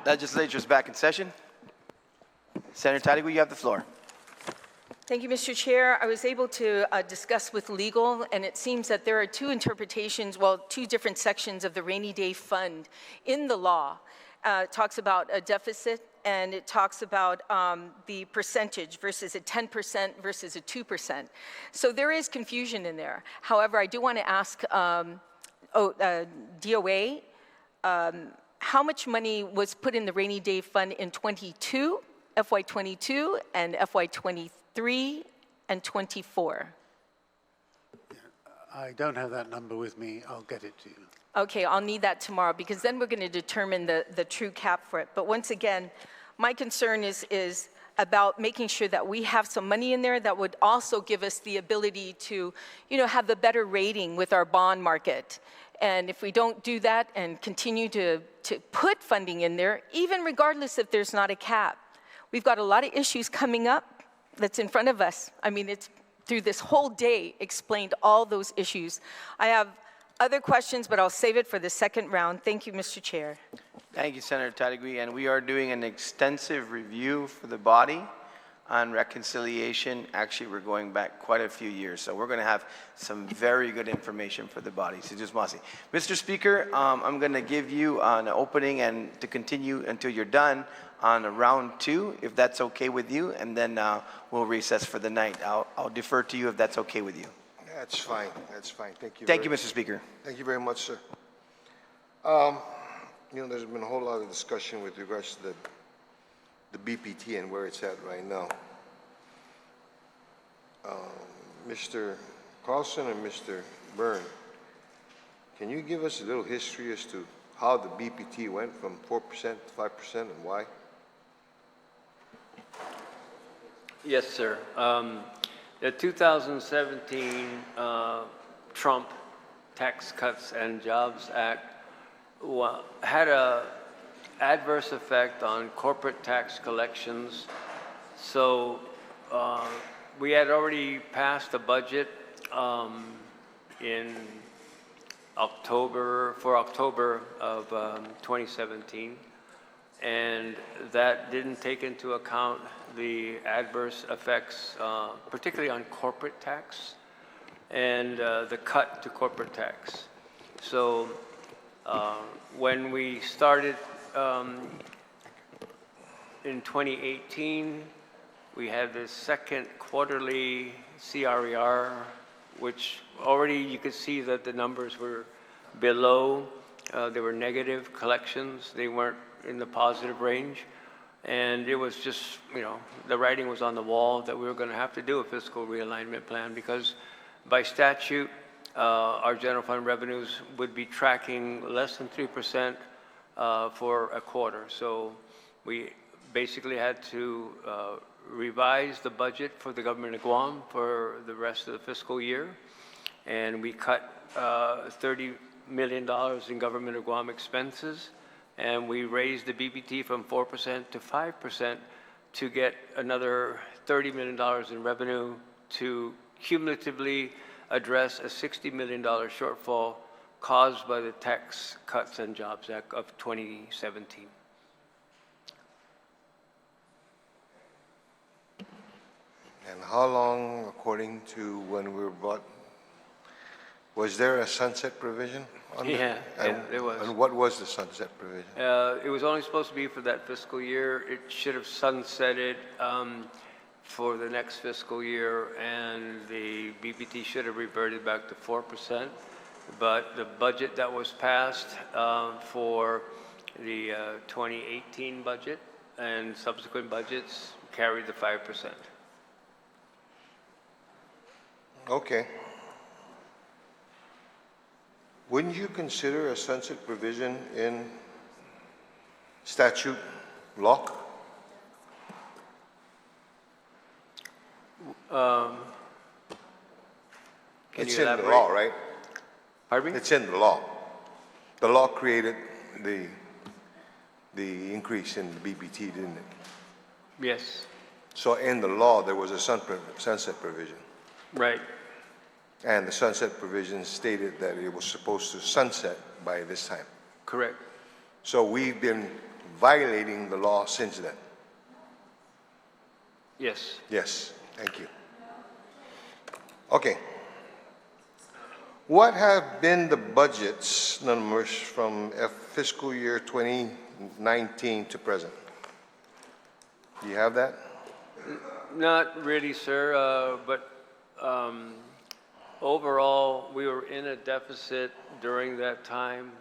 Legislature is back in session. Senator Tadigui, you have the floor. Thank you, Mr. Chair. I was able to discuss with legal, and it seems that there are two interpretations, well, two different sections of the rainy day fund in the law. It talks about a deficit, and it talks about the percentage versus a 10% versus a 2%. So there is confusion in there. However, I do want to ask DOA, how much money was put in the rainy day fund in '22, FY22, and FY23 and '24? I don't have that number with me. I'll get it to you. Okay, I'll need that tomorrow, because then we're going to determine the true cap for it. But once again, my concern is about making sure that we have some money in there that would also give us the ability to, have the better rating with our bond market. And if we don't do that and continue to put funding in there, even regardless if there's not a cap, we've got a lot of issues coming up that's in front of us. I mean, it's through this whole day explained all those issues. I have other questions, but I'll save it for the second round. Thank you, Mr. Chair. Thank you, Senator Tadigui. And we are doing an extensive review for the body on reconciliation. Actually, we're going back quite a few years. So we're going to have some very good information for the body. Mr. Speaker, I'm going to give you an opening and to continue until you're done on round 2, if that's okay with you, and then we'll recess for the night. I'll defer to you if that's okay with you. That's fine. That's fine. Thank you. Thank you, Mr. Speaker. Thank you very much, sir. There's been a whole lot of discussion with regards to the BPT and where it's at right now. Mr. Carlson and Mr. Byrne, can you give us a little history as to how the BPT went from 4% to 5% and why? Yes, sir. The 2017 Trump Tax Cuts and Jobs Act had an adverse effect on corporate tax collections. So we had already passed a budget in October of 2017, and that didn't take into account the adverse effects, particularly on corporate tax and the cut to corporate tax. So when we started in 2018, we had the second quarterly CRER, which already you could see that the numbers were below. They were negative collections. They weren't in the positive range. And it was just, the writing was on the wall that we were going to have to do a fiscal realignment plan, because by statute, our general fund revenues would be tracking less than 3% for a quarter. So we basically had to revise the budget for the government of Guam for the rest of the fiscal year. And we cut $30 million in government of Guam expenses. And we raised the BPT from 4% to 5% to get another $30 million in revenue to cumulatively address a $60 million shortfall caused by the Tax Cuts and Jobs Act of 2017. And how long, according to when we were brought, was there a sunset provision on Yeah, that? it was. And what was the sunset provision? It was only supposed to be for that fiscal year. It should have sunsetted for the next fiscal year, and the BPT should have reverted back to 4%. But the budget that was passed for the 2018 budget and subsequent budgets carried the 5%. Okay. Wouldn't you consider a sunset provision in statute law? It's in the law, right? Pardon me? It's in the law. The law created the increase in the BPT, didn't it? Yes. So in the law, there was a sunset provision. Right. And the sunset provision stated that it was supposed to sunset by this time. Correct. So we've been violating the law since then? Yes. Yes, thank you. Okay. What have been the budget's numbers from fiscal year 2019 to present? Do you have that? Not really, sir, but overall, we were in a deficit during that time.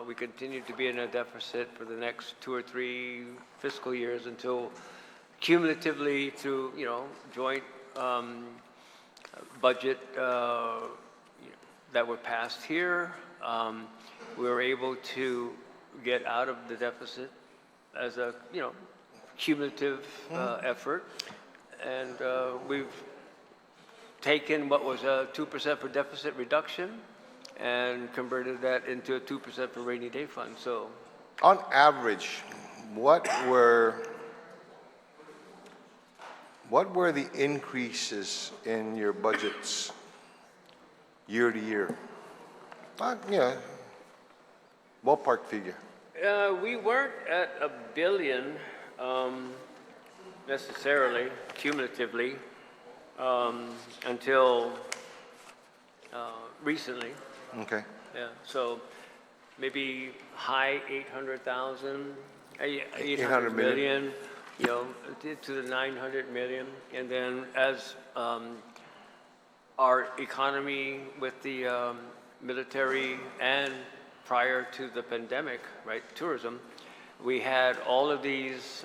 We continue to be in a deficit for the next 2 or 3 fiscal years until cumulatively through, joint budget that were passed here, we were able to get out of the deficit as a, cumulative effort. And we've taken what was a 2% for deficit reduction and converted that into a 2% for rainy day fund. So, On average, what were the increases in your budgets year to year? Ballpark figure. we weren't at $1 billion necessarily, cumulatively, until recently. Okay. Yeah, so maybe high 800,000, 800 million, to the 900 million. And then as our economy with the military and prior to the pandemic, right, tourism, we had all of these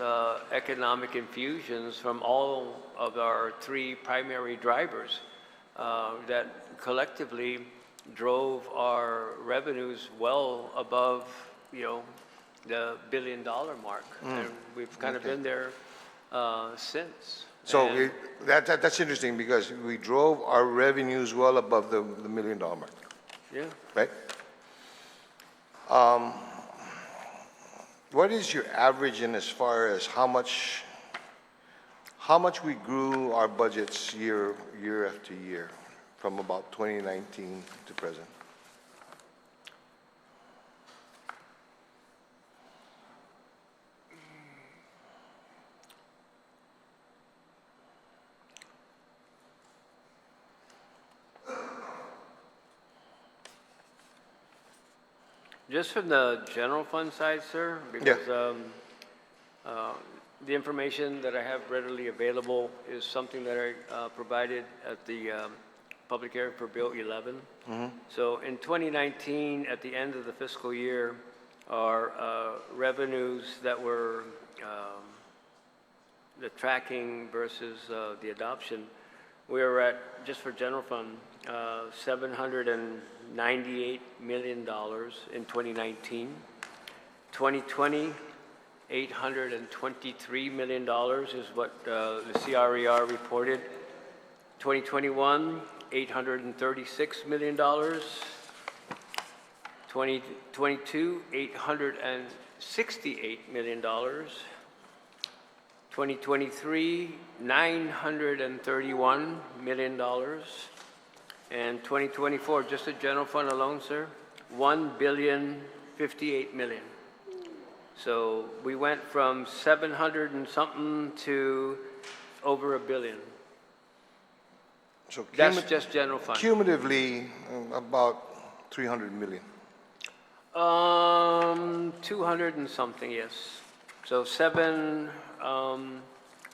economic infusions from all of our 3 primary drivers that collectively drove our revenues well above, the $1 billion mark. And we've kind of been there since. So And- that's interesting because we drove our revenues well above the $1 million mark, Yeah. right? What is your average in as far as how much we grew our budgets year after year from about 2019 to present? Just from the general fund side, sir, because the information that I have readily available is something that I provided at the public hearing for Bill 11. So in 2019, at the end of the fiscal year, our revenues that were the tracking versus the adoption, we were at, just for general fund, $798 million in 2019. 2020, $823 million is what the CRER reported. 2021, $836 million. 2022, $868 million. 2023, $931 million. And 2024, just the general fund alone, sir, $1,058 million. So we went from 700 and something to over $1 billion. So That's just general fund. Cumulatively, about 300 million. 200 and something, yes. So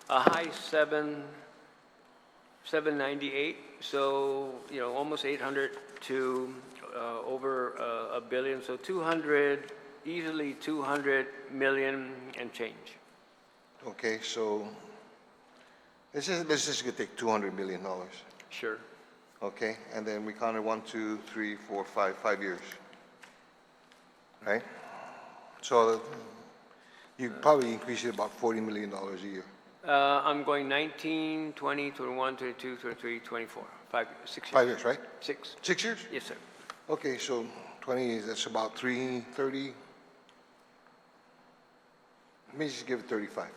a high 798. So, almost 800 to over $1 billion. So 200, easily 200 million and change. Okay, so let's just take $200 million. Sure. Okay, and then we counted 1, 2, 3, 4, 5 years, right? So you probably increase it about $40 million a year. I'm going 19, 20, 21, 22, 23, 24. 6 years. 5 years, right? 6. 6 years? Yes, sir. Okay, so 20, that's about 330. Let me just give it 35.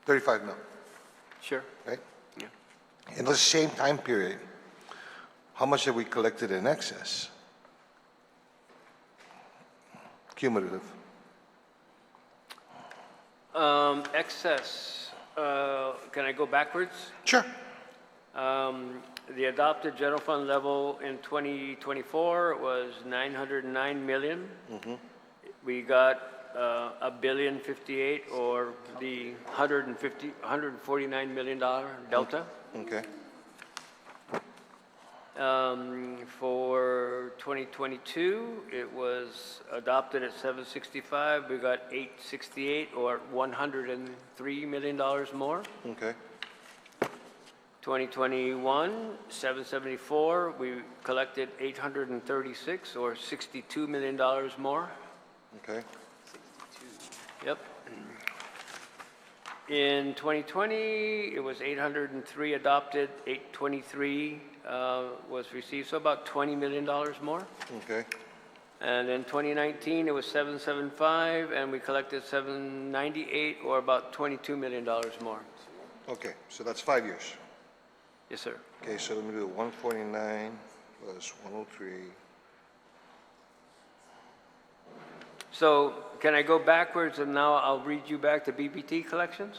35 mil, Sure. right? Yeah. In the same time period, how much have we collected in excess? Cumulative. Excess, can I go backwards? Sure. The adopted general fund level in 2024 was 909 million. We got $1,058,000,000, or the $149 million delta. Okay. For 2022, it was adopted at 765. We got 868, or $103 million more. Okay. 2021, 774, we collected 836, or $62 million more. Okay. Yep. In 2020, it was 803 adopted, 823 was received, so about $20 million more. Okay. And in 2019, it was 775, and we collected 798, or about $22 million more. Okay, so that's 5 years. Yes, sir. Okay, so let me do 149 plus 103. So can I go backwards, and now I'll read you back to BPT collections?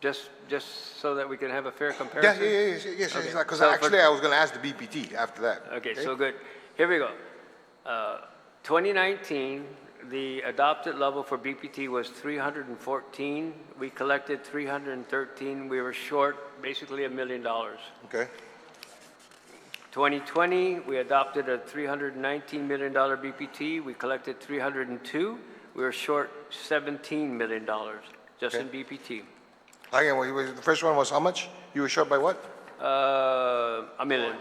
Just so that we can have a fair comparison? Yes, Okay. because So for- actually I was going to ask the BPT after that. Okay, so good. Here we go. 2019, the adopted level for BPT was 314. We collected 313. We were short basically $1 million. Okay, 2020, we adopted a $319 million BPT. We collected 302. We were short $17 million just in BPT. again, the first one was how much? You were short by what? $1 million.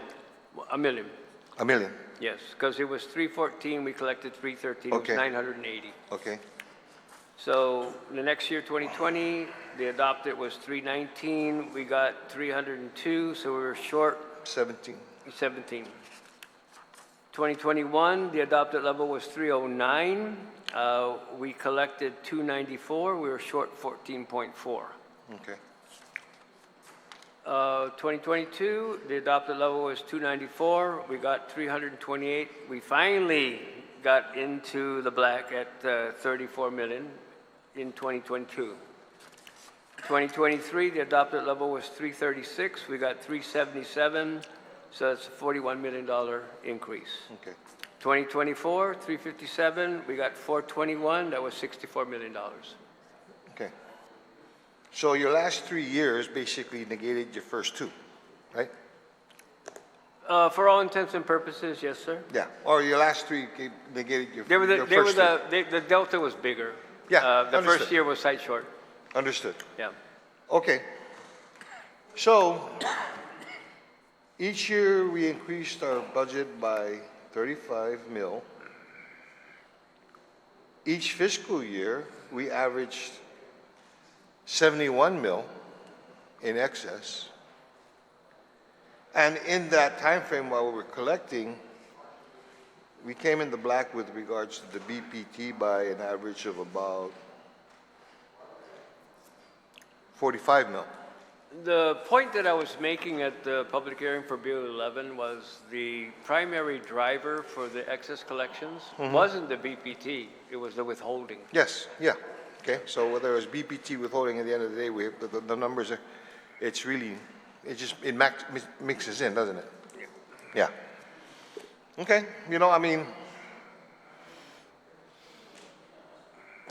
$1 million. $1 million. Yes, because it was 314. We collected 313. Okay. It was 980. Okay, So the next year, 2020, the adopted was 319. We got 302, so we were short 17. 17. 2021, the adopted level was 309. We collected 294. We were short 14.4. Okay, 2022, the adopted level was 294. We got 328. We finally got into the black at 34 million in 2022. 2023, the adopted level was 336. We got 377. So that's a $41 million increase. okay. 2024, 357. We got 421. That was $64 million. Okay. So your last 3 years basically negated your first two, right? For all intents and purposes, yes, sir. Yeah, or your last three negated your, They were your first three. the delta was bigger. Yeah, The understood. first year was side short. Understood. Yeah. Okay. So each year we increased our budget by 35 mil. Each fiscal year we averaged 71 mil in excess. And in that time frame while we were collecting, we came in the black with regards to the BPT by an average of about 45 mil. The point that I was making at the public hearing for Bill 11 was the primary driver for the excess collections wasn't the BPT, it was the withholding. Yes, yeah. Okay, so whether it's BPT withholding at the end of the day, we have the numbers are, it's really, it mixes in, doesn't it? Yeah. Okay, you know, I mean,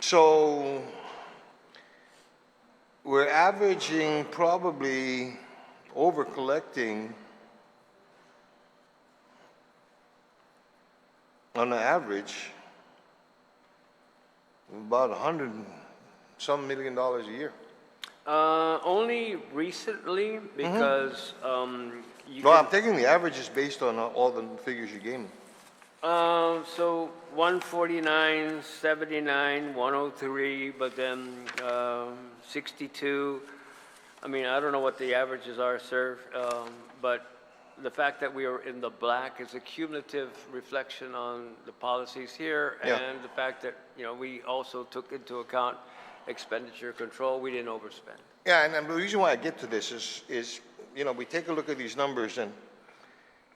so we're averaging probably over collecting on the average about $100 and some million a year. Only recently because you No, I'm can- taking the averages based on all the figures you gave me. so 149, 79, 103, but then 62. I mean, I don't know what the averages are, sir, but the fact that we are in the black is a cumulative reflection on the policies here, Yeah. and the fact that, you know, we also took into account expenditure control. We didn't overspend. Yeah, and the reason why I get to this is, you know, we take a look at these numbers and,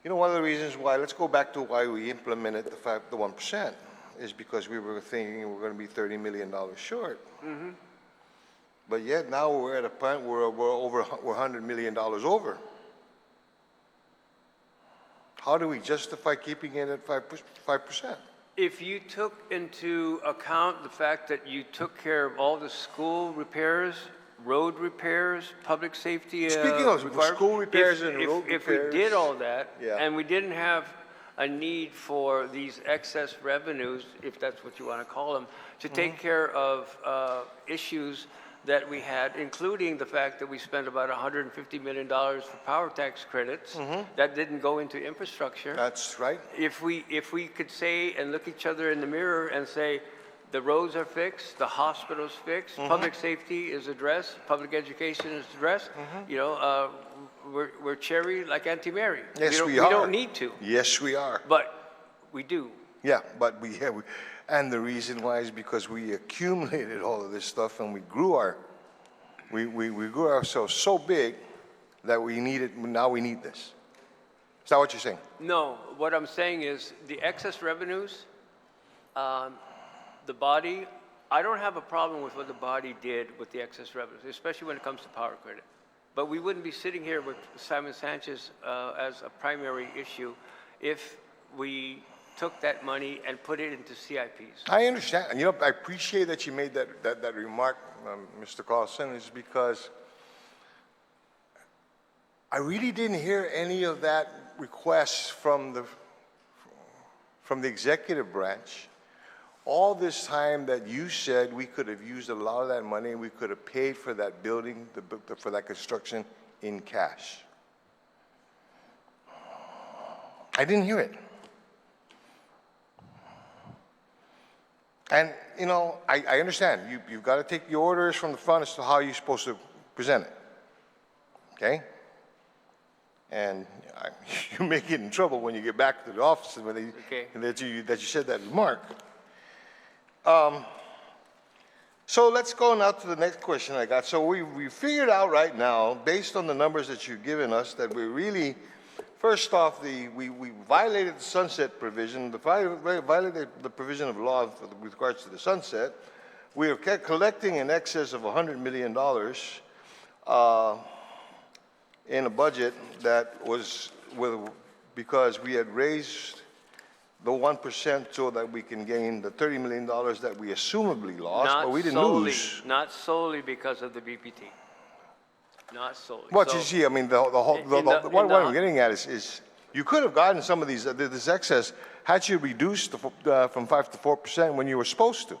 you know, one of the reasons why, let's go back to why we implemented the 1%, is because we were thinking we were going to be $30 million short. But yet now we're at a point where we're $100 million over. How do we justify keeping it at 5%? If you took into account the fact that you took care of all the school repairs, road repairs, public safety. Speaking of school repairs and road If repairs. we did all that, Yeah. and we didn't have a need for these excess revenues, if that's what you want to call them, to take care of issues that we had, including the fact that we spent about $150 million for power tax credits that didn't go into infrastructure. That's right. If we could say and look each other in the mirror and say, the roads are fixed, the hospital's fixed, public safety is addressed, public education is addressed, you know, we're cherry like Auntie Mary. Yes, we We are. don't need to, Yes, we are. but we do. Yeah, but and the reason why is because we accumulated all of this stuff and we grew ourselves so big that now we need this. Is that what you're saying? No, what I'm saying is the excess revenues, the body, I don't have a problem with what the body did with the excess revenues, especially when it comes to power credit. But we wouldn't be sitting here with Simon Sanchez as a primary issue if we took that money and put it into CIPs. I understand. You know, I appreciate that you made that remark, Mr. Carlson, is because I really didn't hear any of that request from the executive branch. All this time that you said we could have used a lot of that money and we could have paid for that building, for that construction in cash. I didn't hear it. And, you know, I understand. You've got to take the orders from the front as to how you're supposed to present it. Okay? And you may get in trouble when you get back to the office when that you said that remark. So let's go now to the next question I got. So we figured out right now, based on the numbers that you've given us, that we really, first off, we violated the sunset provision, violated the provision of law with regards to the sunset. We are collecting in excess of $100 million in a budget that was because we had raised the 1% so that we can gain the $30 million that we assumably lost, but we didn't lose. Not solely because of the BPT. Not solely. What you see, I mean, what I'm getting at is you could have gotten some of this excess had you reduced from 5 to 4% when you were supposed to.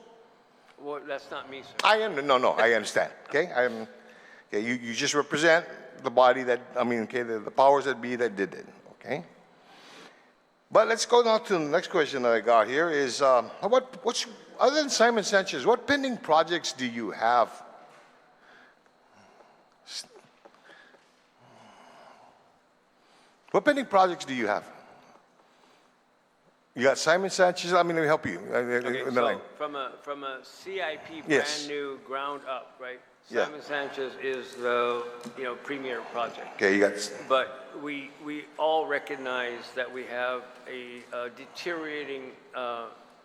Well, that's not me, sir. I understand. Okay, you just represent the body that the powers that be that did it. Okay. But let's go now to the next question that I got here is, what's other than Simon Sanchez, what pending projects do you have? What pending projects do you have? You got Simon Sanchez. Let me help you. Okay, so from a CIP brand new ground up, right? Yeah. Simon Sanchez is the premier project. Okay, you got. But we all recognize that we have a deteriorating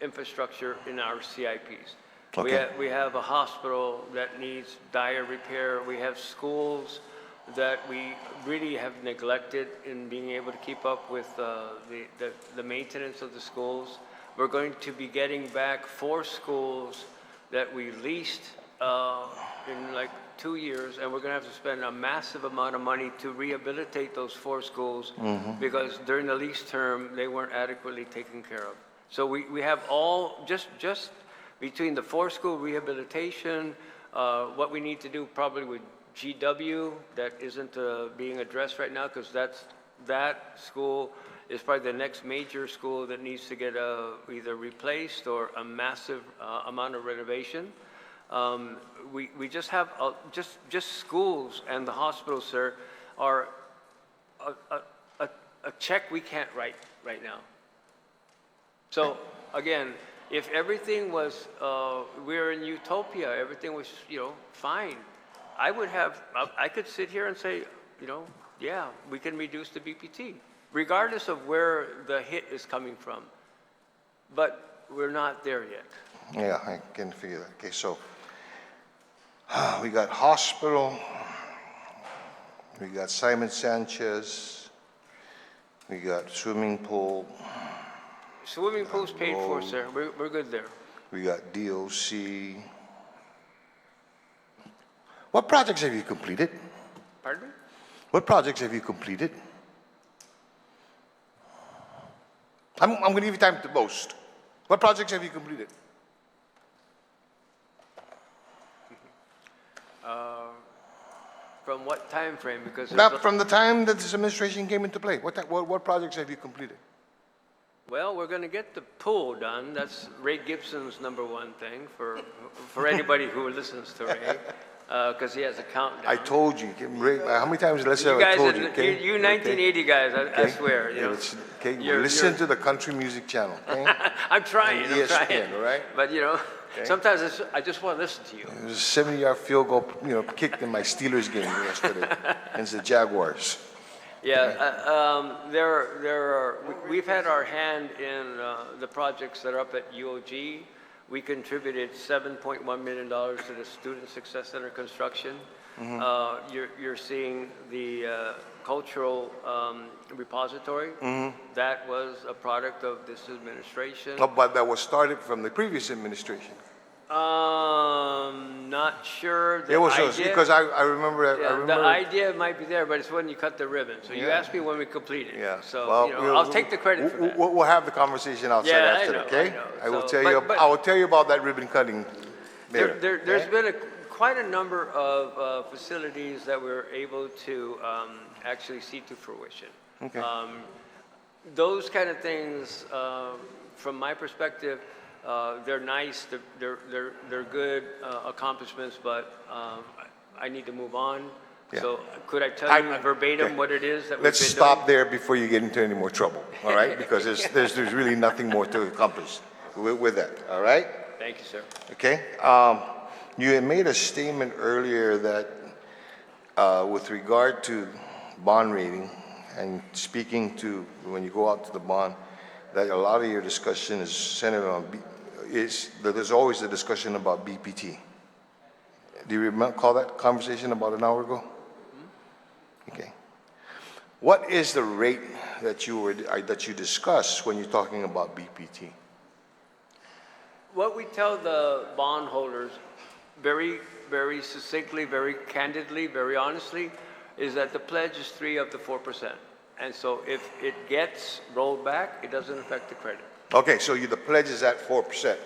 infrastructure in our CIPs. Okay. We have a hospital that needs dire repair. We have schools that we really have neglected in being able to keep up with the maintenance of the schools. We're going to be getting back 4 schools that we leased in like 2 years, and we're going to have to spend a massive amount of money to rehabilitate those 4 schools because during the lease term they weren't adequately taken care of. So we have all just between the 4 school rehabilitation, what we need to do probably with GW that isn't being addressed right now because that school is probably the next major school that needs to get either replaced or a massive amount of renovation. We just have just schools and the hospitals, sir, are a check we can't write right now. So again, if everything was we're in utopia, everything was fine, I could sit here and say yeah, we can reduce the BPT regardless of where the hit is coming from, but we're not there yet. Yeah, I can figure that. Okay, so We got hospital. We got Simon Sanchez. We got swimming pool. Swimming pool's paid for, sir. We're good there. We got DOC. What projects have you completed? Pardon me? What projects have you completed? I'm going to give you time to boast. What projects have you completed? From what time frame? Because From the time that this administration came into play. What projects have you completed? well, we're going to get the pool done. That's Ray Gibson's #1 thing for anybody who listens to Ray, because he has a countdown. I told you. How many times did You I guys, told you? Okay? you 1980 guys, I swear. You Yeah, know. okay, You're- listen you're- to the country music channel. Okay? I'm trying. I'm ESPN, trying. all right? But you know, sometimes I just want to listen to you. It was a 70-yard field goal, kicked in my Steelers game yesterday against the Jaguars. Yeah, we've had our hand in the projects that are up at UOG. We contributed $7.1 million to the Student Success Center construction. You're seeing the cultural repository. That was a product of this administration. No, but that was started from the previous administration. Not sure. The It was idea, because I remember. I yeah, remember. the idea might be there, but it's when you cut the ribbon. So you Yeah. asked me when we complete it. Yeah. So Well, I'll take the credit for that. We'll have the conversation outside Yeah, I after, know, okay? I know. I will So, tell you. but- I will tell you about that ribbon cutting later. There's been quite a number of facilities that we're able to actually see to fruition. Okay. Those kind of things, from my perspective, they're nice, they're good accomplishments, but I need to move on. Yeah. So could I tell you okay. verbatim what it is that we've Let's been stop doing? there before you get into any more trouble, all right? Because there's really nothing more to accomplish with that, all right? Thank you, sir. Okay. You had made a statement earlier that with regard to bond rating and speaking to when you go out to the bond, that a lot of your discussion is centered on that there's always a discussion about BPT. Do you recall that conversation about an hour ago? Okay. What is the rate that you discuss when you're talking about BPT? What we tell the bondholders very, very succinctly, very candidly, very honestly, is that the pledge is 3 of the 4%. And so if it gets rolled back, it doesn't affect the credit. Okay, so the pledge is at 4%.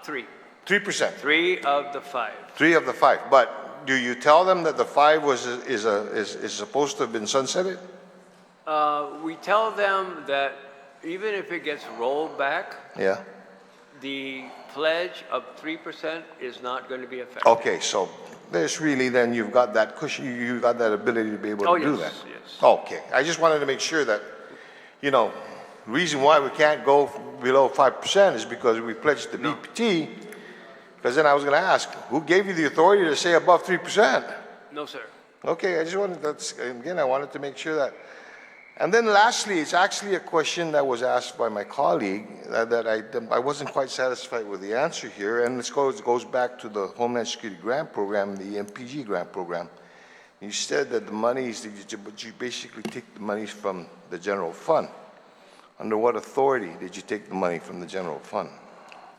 3. 3%. 3 of the 5. 3 of the 5. But do you tell them that the 5 is supposed to have been sunsetted? We tell them that even if it gets rolled back, Yeah. the pledge of 3% is not going to be affected. Okay, so there's really then you've got that cushion, you've got that ability to be able to do that. Yes. Okay, I just wanted to make sure that, the reason why we can't go below 5% is because we pledged the BPT, because then I was going to ask, who gave you the authority to say above 3%? No, sir. Okay, I wanted to make sure that. And then lastly, it's actually a question that was asked by my colleague that I wasn't quite satisfied with the answer here, and it goes back to the Homeland Security Grant Program, the MPG grant program. You said that the monies, you basically take the monies from the general fund. Under what authority did you take the money from the general fund?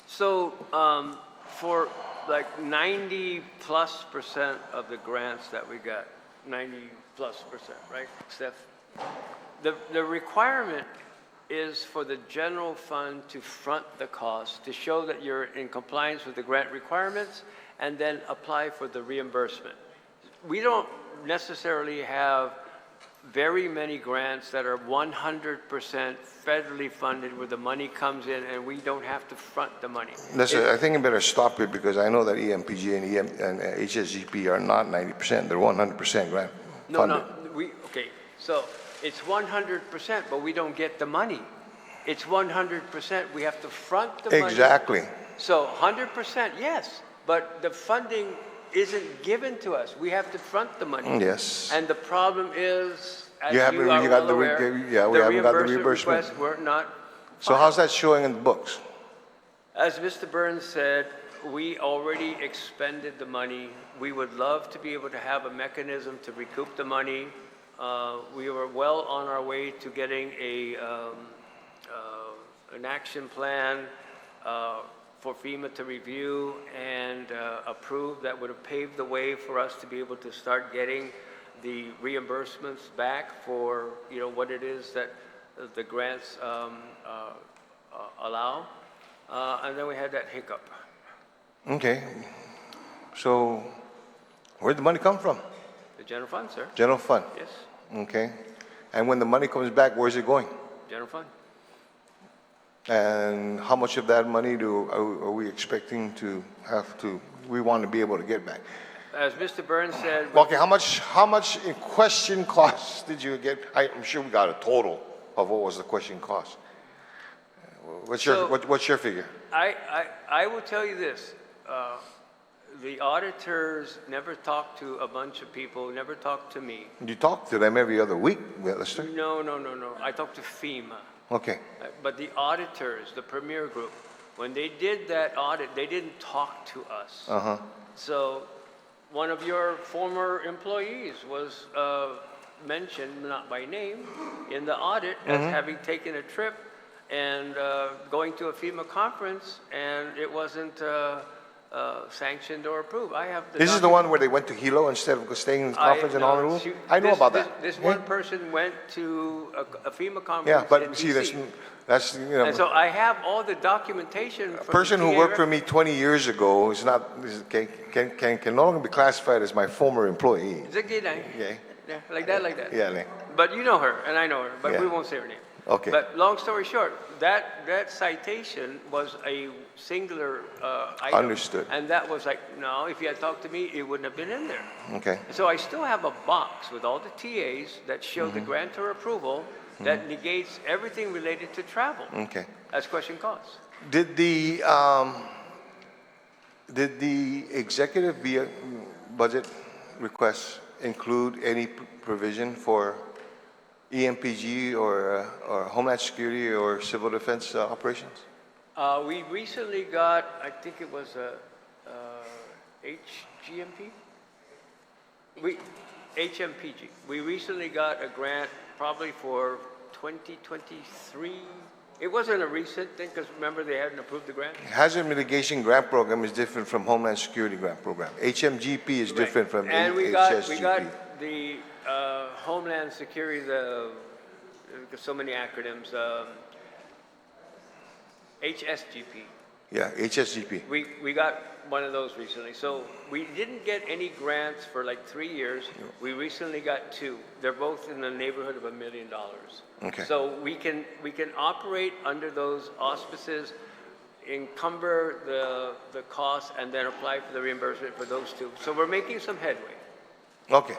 So for like 90+% of the grants that we got, 90+%, right, Steph? The requirement is for the general fund to front the cost, to show that you're in compliance with the grant requirements, and then apply for the reimbursement. We don't necessarily have very many grants that are 100% federally funded where the money comes in and we don't have to front the money. I think I better stop it because I know that EMPG and HSGP are not 90%, they're 100% grant funded. Okay, so it's 100%, but we don't get the money. It's 100%, we have to front the money. Exactly. So 100%, yes, but the funding isn't given to us. We have to front the money. Yes. And the problem is, as You you haven't are really got well the aware, we haven't got the reimbursement. requests were not So how's that showing in the books? As Mr. Burns said, we already expended the money. We would love to be able to have a mechanism to recoup the money. We were well on our way to getting an action plan for FEMA to review and approve that would have paved the way for us to be able to start getting the reimbursements back for, what it is that the grants allow. And then we had that hiccup. Okay. So where'd the money come from? The general fund, sir. General fund. Yes, Okay. And when the money comes back, where's it going? general fund. And how much of that money are we expecting to we want to be able to get back? As Mr. Burns said, Okay, how much in question costs did you get? I'm sure we got a total of what was the question cost. What's your figure? I will tell you this. The auditors never talked to a bunch of people, never talked to me. You talk to them every other week, Lester? No. I talked to FEMA. Okay. But the auditors, the Premier Group, when they did that audit, they didn't talk to us. Uh-huh. So one of your former employees was mentioned, not by name, in the audit as having taken a trip and going to a FEMA conference, and it wasn't sanctioned or approved. I have the This is the one where they went to Hilo instead of staying in the conference and all the rules? I know about that. This one person went to a FEMA conference Yeah, in but see, DC. that's And so I have all the documentation. a person who worked for me 20 years ago is not, can no longer be classified as my former employee. Okay? Yeah, like that. Yeah, Lee. But you know her, and I know her, but we Yeah. won't say her name. Okay. But long story short, that citation was a singular item. Understood. And that was like, no, if you had talked to me, it wouldn't have been in there. Okay. So I still have a box with all the TAs that show the grantor approval that negates everything related to travel. Okay. As question costs. Did the executive budget request include any provision for EMPG or Homeland Security or Civil Defense operations? We recently got, I think it was a HGMP? HMPG. We recently got a grant probably for 2023. It wasn't a recent thing because remember they hadn't approved the grant. Hazard Mitigation Grant Program is different from Homeland Security Grant Program. HMGP is different from And we HSGP. got the Homeland Security, so many acronyms, HSGP. Yeah, HSGP. We got one of those recently. So we didn't get any grants for like 3 years. We recently got 2. They're both in the neighborhood of $1 million. Okay. So we can operate under those auspices, encumber the costs, and then apply for the reimbursement for those 2. So we're making some headway. Okay.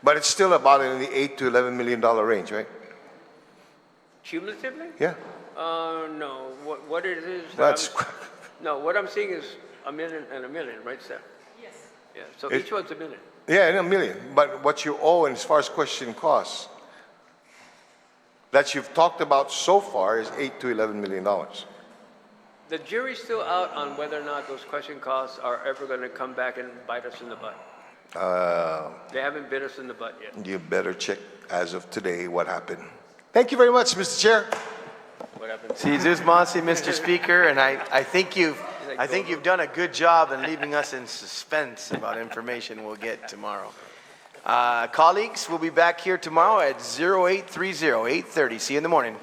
But it's still about in the $8 to $11 million range, right? Cumulatively? Yeah. No. What it is? That's No, what I'm seeing is $1 million and $1 million, right, Steph? Yes. Yeah. So each one's $1 million. yeah, $1 million. But what you owe as far as question costs that you've talked about so far is $8 to $11 million. The jury's still out on whether or not those question costs are ever going to come back and bite us in the butt. They haven't bit us in the butt yet. You better check as of today what happened. Thank you very much, Mr. Chair. What happened? See, Masi, Mr. Speaker, and I think you've done a good job in leaving us in suspense about information we'll get tomorrow. Colleagues, we'll be back here tomorrow at 0830, 8:30. See you in the morning.